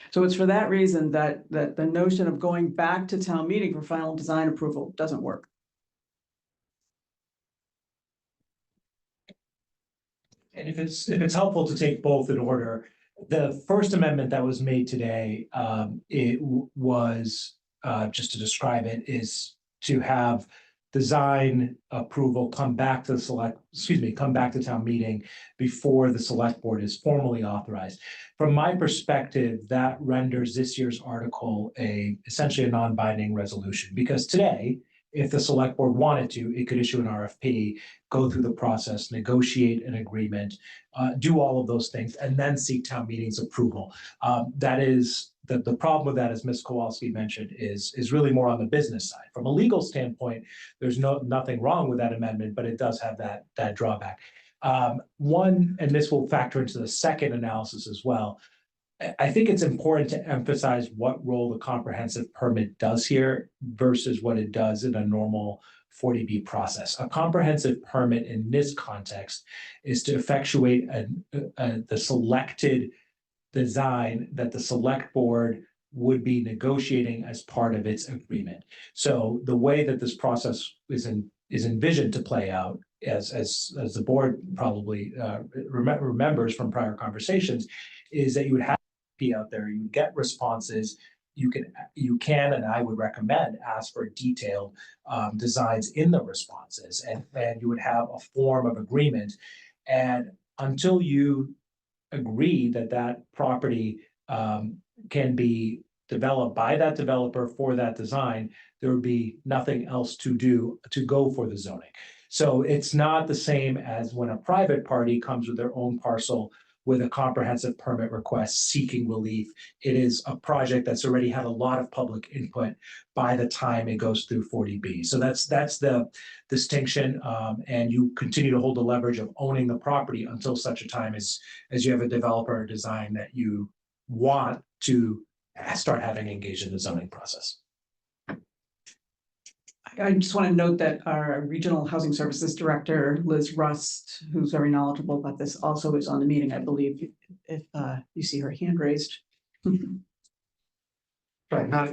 So it's for that reason that the notion of going back to town meeting for final design approval doesn't work. And if it's helpful to take both in order, the first amendment that was made today, was, just to describe it, is to have design approval come back to town meeting before the select board is formally authorized. From my perspective, that renders this year's article essentially a non-binding resolution, because today, if the select board wanted to, it could issue an RFP, go through the process, negotiate an agreement, do all of those things, and then seek town meeting's approval. That is, the problem with that, as Ms. Kowalski mentioned, is really more on the business side. From a legal standpoint, there's nothing wrong with that amendment, but it does have that drawback. One, and this will factor into the second analysis as well, I think it's important to emphasize what role the comprehensive permit does here versus what it does in a normal 40B process. A comprehensive permit in this context is to effectuate the selected design that the select board would be negotiating as part of its agreement. So the way that this process is envisioned to play out, as the board probably remembers from prior conversations, is that you would have out there, you get responses, you can, and I would recommend, ask for detailed designs in the responses, and you would have a form of agreement. And until you agree that property can be developed by that developer for that design, there would be nothing else to do to go for the zoning. So it's not the same as when a private party comes with their own parcel with a comprehensive permit request seeking relief. It is a project that's already had a lot of public input by the time it goes through 40B. So that's the distinction, and you continue to hold the leverage of owning the property until such a time as you have a developer or design that you want to start having engaged in the zoning process. I just want to note that our Regional Housing Services Director, Liz Rust, who's very knowledgeable about this, also is on the meeting, I believe, if you see her hand raised. Right, now,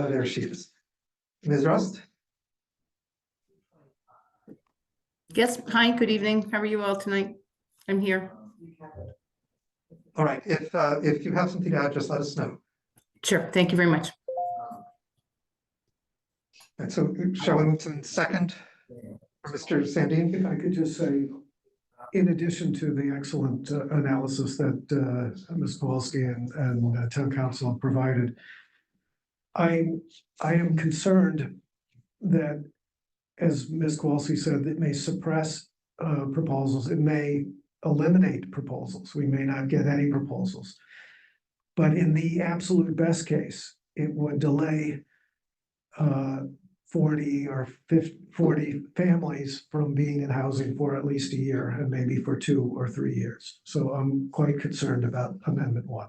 there she is. Ms. Rust? Yes, hi, good evening. How are you all tonight? I'm here. All right, if you have something to add, just let us know. Sure, thank you very much. And so shall we move to the second? Mr. Sandin? If I could just say, in addition to the excellent analysis that Ms. Kowalski and Town Council have provided, I am concerned that, as Ms. Kowalski said, it may suppress proposals. It may eliminate proposals. We may not get any proposals. But in the absolute best case, it would delay 40 or 40 families from being in housing for at least a year, and maybe for 2 or 3 years. So I'm quite concerned about Amendment 1.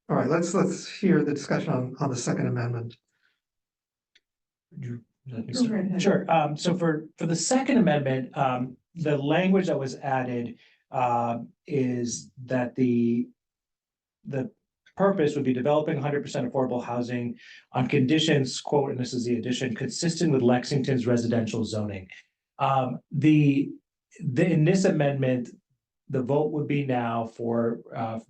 All right, let's hear the discussion on the Second Amendment. Sure. So for the Second Amendment, the language that was added is that the purpose would be developing 100% affordable housing on conditions, quote, and this is the addition, consistent with Lexington's residential zoning. In this amendment, the vote would be now for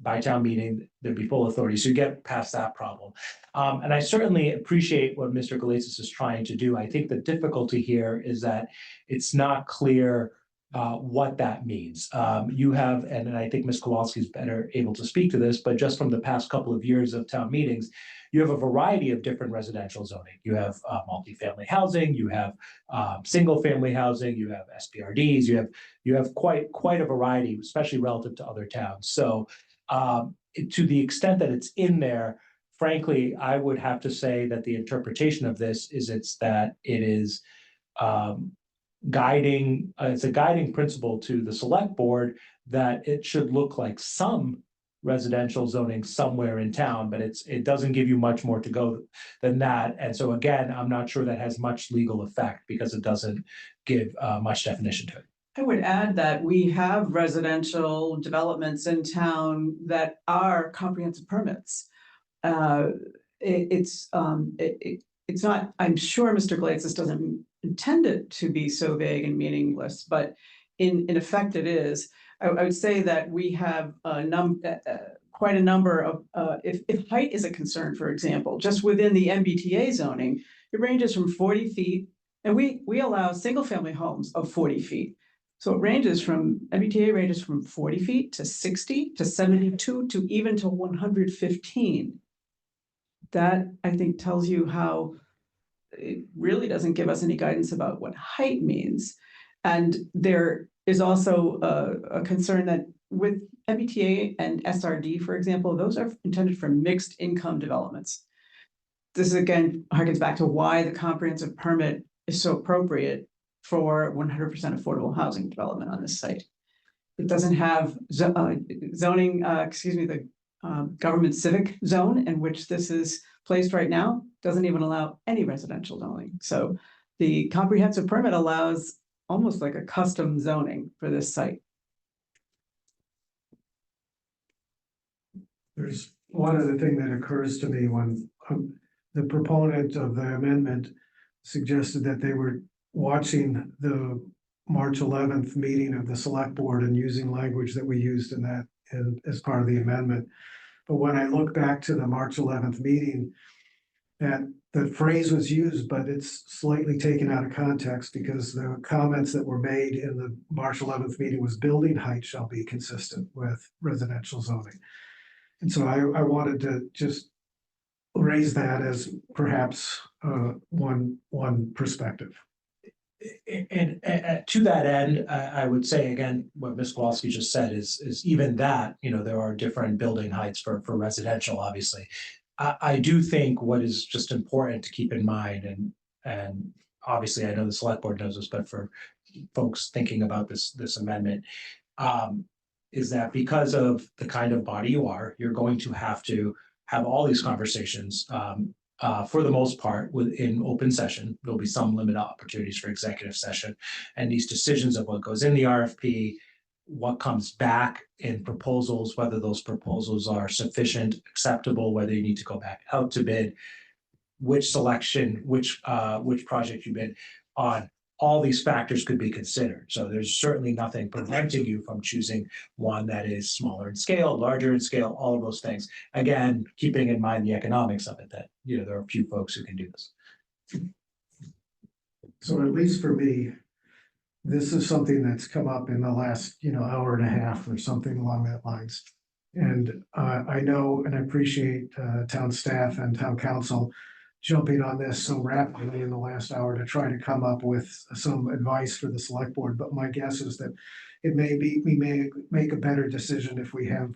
by town meeting, there'd be full authority. So you get past that problem. And I certainly appreciate what Mr. Galesis is trying to do. I think the difficulty here is that it's not clear what that means. You have, and I think Ms. Kowalski is better able to speak to this, but just from the past couple of years of town meetings, you have a variety of different residential zoning. You have multifamily housing, you have single family housing, you have SPRDs, you have quite a variety, especially relative to other towns. So to the extent that it's in there, frankly, I would have to say that the interpretation of this is it's a guiding principle to the select board that it should look like some residential zoning somewhere in town, but it doesn't give you much more to go than that. And so again, I'm not sure that has much legal effect because it doesn't give much definition to it. I would add that we have residential developments in town that are comprehensive permits. It's not, I'm sure Mr. Galesis doesn't intend it to be so vague and meaningless, but in effect it is. I would say that we have quite a number of, if height is a concern, for example, just within the MBTA zoning, it ranges from 40 feet, and we allow single-family homes of 40 feet. So MBTA ranges from 40 feet to 60 to 72 to even to 115. That, I think, tells you how it really doesn't give us any guidance about what height means. And there is also a concern that with MBTA and SRD, for example, those are intended for mixed income developments. This again harkens back to why the comprehensive permit is so appropriate for 100% affordable housing development on this site. It doesn't have zoning, the government civic zone in which this is placed right now, doesn't even allow any residential zoning. So the comprehensive permit allows almost like a custom zoning for this site. There's one other thing that occurs to me when the proponent of the amendment suggested that they were watching the March 11th meeting of the select board and using language that we used in that as part of the amendment. But when I look back to the March 11th meeting, that the phrase was used, but it's slightly taken out of context because the comments that were made in the March 11th meeting was building height shall be consistent with residential zoning. And so I wanted to just raise that as perhaps one perspective. And to that end, I would say again, what Ms. Kowalski just said is even that, there are different building heights for residential, obviously. I do think what is just important to keep in mind, and obviously I know the select board knows this, but for folks thinking about this amendment, is that because of the kind of body you are, you're going to have all these conversations for the most part within open session. There'll be some limited opportunities for executive session, and these decisions of what goes in the RFP, what comes back in proposals, whether those proposals are sufficient, acceptable, whether you need to go back out to bid, which selection, which project you bid on. All these factors could be considered. So there's certainly nothing preventing you from choosing one that is smaller in scale, larger in scale, all of those things. Again, keeping in mind the economics of it, that there are a few folks who can do this. So at least for me, this is something that's come up in the last, hour and a half or something along that lines. And I know and appreciate town staff and town council jumping on this so rapidly in the last hour to try to come up with some advice for the select board. But my guess is that we may make a better decision if we have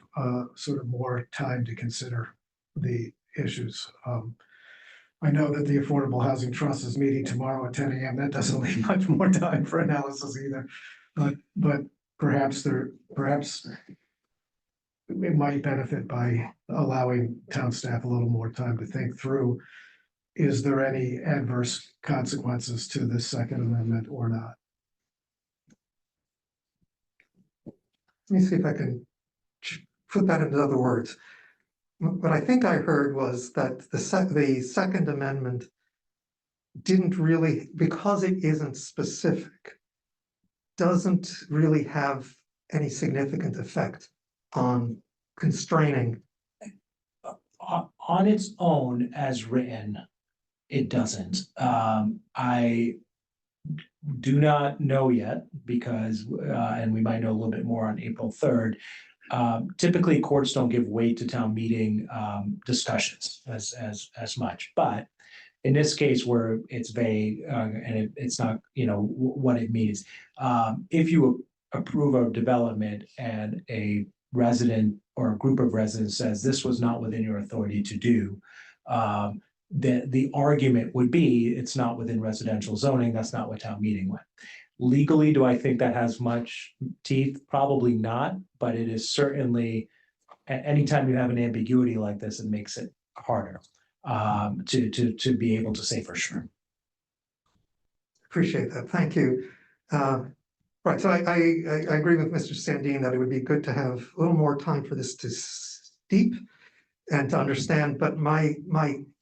sort of more time to consider the issues. I know that the Affordable Housing Trust is meeting tomorrow at 10 a.m. That doesn't leave much more time for analysis either. But perhaps it might benefit by allowing town staff a little more time to think through, is there any adverse consequences to this second amendment or not? Let me see if I can put that into other words. What I think I heard was that the second amendment didn't really, because it isn't specific, doesn't really have any significant effect on constraining. On its own, as written, it doesn't. I do not know yet because, and we might know a little bit more on April 3rd. Typically, courts don't give weight to town meeting discussions as much, but in this case where it's vague and it's not, what it means. If you approve of development and a resident or a group of residents says this was not within your authority to do, the argument would be it's not within residential zoning. That's not what town meeting went. Legally, do I think that has much teeth? Probably not, but it is certainly, anytime you have an ambiguity like this, it makes it harder to be able to say for sure. Appreciate that. Thank you. Right. So I agree with Mr. Sandin that it would be good to have a little more time for this to steep and to understand. But my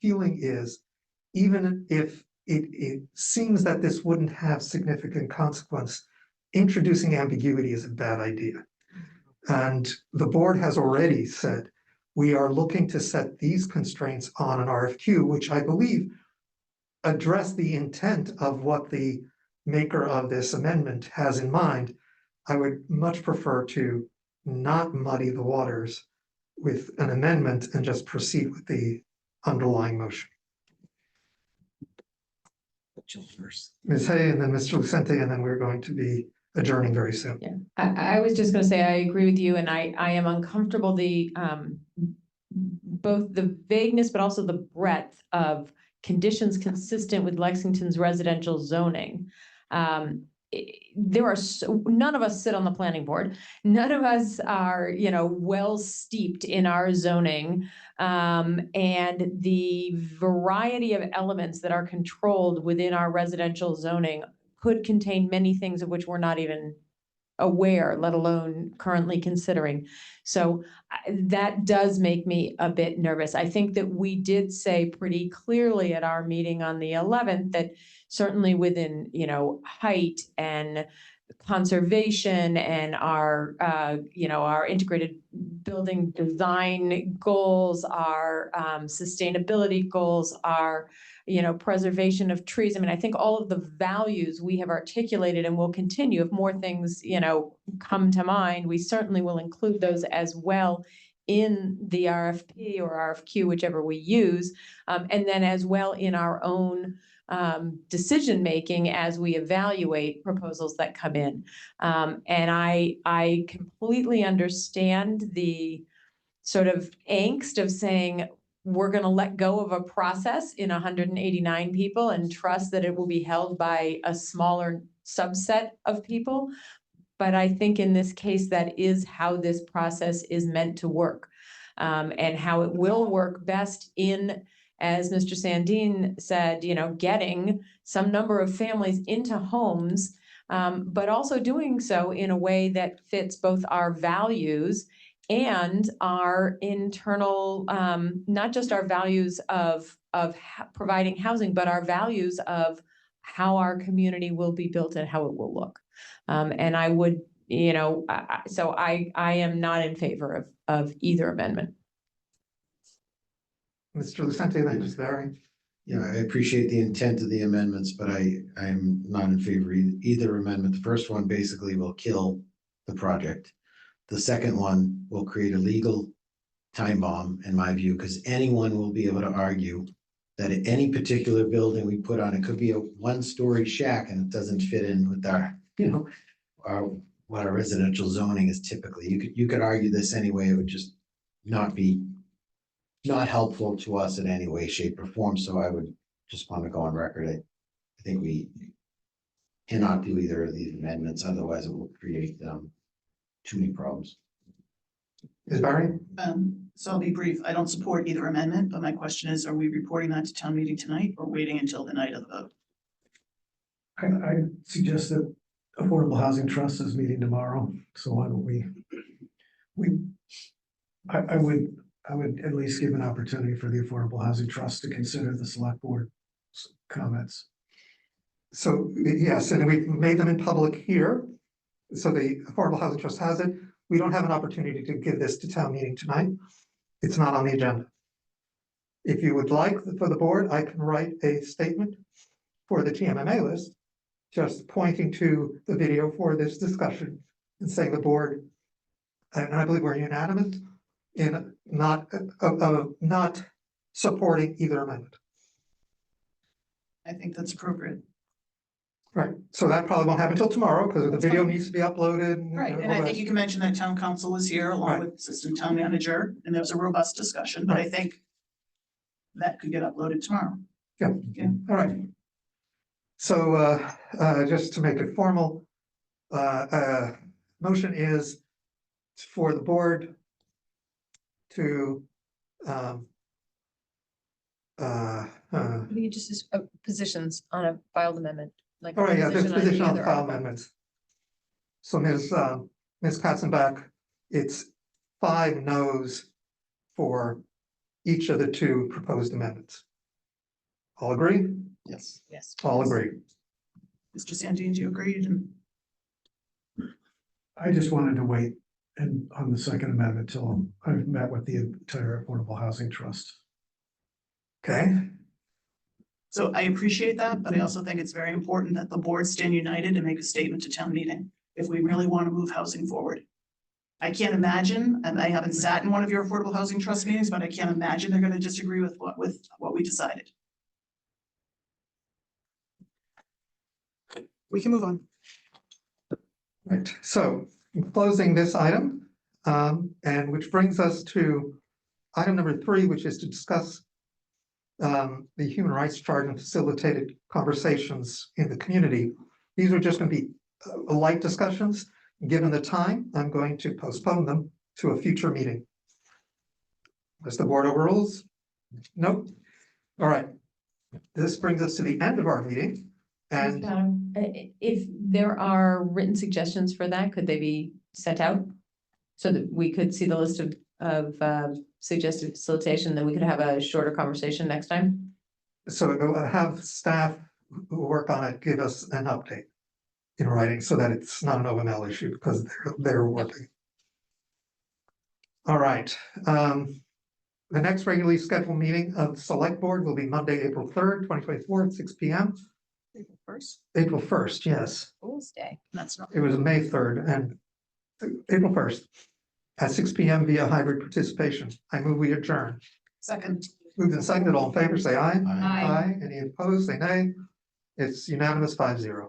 feeling is, even if it seems that this wouldn't have significant consequence, introducing ambiguity is a bad idea. And the board has already said, we are looking to set these constraints on an RFQ, which I believe address the intent of what the maker of this amendment has in mind. I would much prefer to not muddy the waters with an amendment and just proceed with the underlying motion. Ms. Hay and then Mr. Lucente, and then we're going to be adjourning very soon. Yeah, I was just gonna say, I agree with you, and I am uncomfortable both the vagueness, but also the breadth of conditions consistent with Lexington's residential zoning. There are none of us sit on the planning board. None of us are, well steeped in our zoning. And the variety of elements that are controlled within our residential zoning could contain many things of which we're not even aware, let alone currently considering. So that does make me a bit nervous. I think that we did say pretty clearly at our meeting on the 11th that certainly within, height and conservation and our, our integrated building design goals, our sustainability goals, our preservation of trees. I mean, I think all of the values we have articulated and will continue. If more things, come to mind, we certainly will include those as well in the RFP or RFQ, whichever we use. And then as well in our own decision-making as we evaluate proposals that come in. And I completely understand the sort of angst of saying, we're going to let go of a process in 189 people and trust that it will be held by a smaller subset of people. But I think in this case, that is how this process is meant to work, and how it will work best in, as Mr. Sandin said, getting some number of families into homes, but also doing so in a way that fits both our values and our internal, not just our values of providing housing, but our values of how our community will be built and how it will look. And I would, so I am not in favor of either amendment. Mr. Lucente, then Ms. Barry. Yeah, I appreciate the intent of the amendments, but I'm not in favor of either amendment. The first one basically will kill the project. The second one will create a legal time bomb, in my view, because anyone will be able to argue that at any particular building we put on, it could be a one-story shack and it doesn't fit in with our, what our residential zoning is typically. You could argue this anyway. It would just not helpful to us in any way, shape, or form. So I would just want to go on record. I think we cannot do either of these amendments, otherwise it will create too many problems. Ms. Barry? So I'll be brief. I don't support either amendment, but my question is, are we reporting that to town meeting tonight or waiting until the night of the vote? I suggest that Affordable Housing Trust is meeting tomorrow, so why don't I would at least give an opportunity for the Affordable Housing Trust to consider the select board comments. So, yes, and we've made them in public here. So the Affordable Housing Trust has it. We don't have an opportunity to give this to town meeting tonight. It's not on the agenda. If you would like for the board, I can write a statement for the TMMA list, just pointing to the video for this discussion and saying the board, and I believe we're unanimous in not supporting either amendment. I think that's appropriate. Right, so that probably won't happen until tomorrow because the video needs to be uploaded. Right, and I think you can mention that town council was here along with assistant town manager, and there was a robust discussion, but I think that could get uploaded tomorrow. Yeah. Yeah. All right. So just to make it formal, motion is for the board to You just positions on a filed amendment. Like all right, yeah, there's position on the other file article. amendments. So Ms. Katzenbach, it's 5 no's for each of the 2 proposed amendments. All agree? Yes. Yes. All agree. Mr. Sandin, do you agree? I just wanted to wait and on the Second Amendment till I've met with the entire Affordable Housing Trust. Okay, So I appreciate that, but I also think it's very important that the board stand united and make a statement to town meeting if we really want to move housing forward. I can't imagine, and I haven't sat in one of your Affordable Housing Trust meetings, but I can't imagine they're gonna disagree with what we decided. We can move on. right. So closing this item, and which brings us to item number 3, which is to discuss the human rights charge and facilitated conversations in the community. These are just going to be light discussions. Given the time, I'm going to postpone them to a future meeting. Does the board overrules? Nope. All right. This brings us to the end of our meeting. And If there are written suggestions for that, could they be sent out? So that we could see the list of suggested facilitation, then we could have a shorter conversation next time? so we'll have staff who work on it give us an update in writing so that it's not an OML issue because they're working. All right. The next regularly scheduled meeting of the Select Board will be Monday, April 3rd, 2024 at 6 p.m. April 1st, April 1st, yes. Fool's Day. that's not. It was May 3rd and April 1st at 6 p.m. via hybrid participation. I move we adjourn. Second. Moved and seconded, all in favor, say aye. Aye. Any opposed, say nay. It's unanimous 5-0.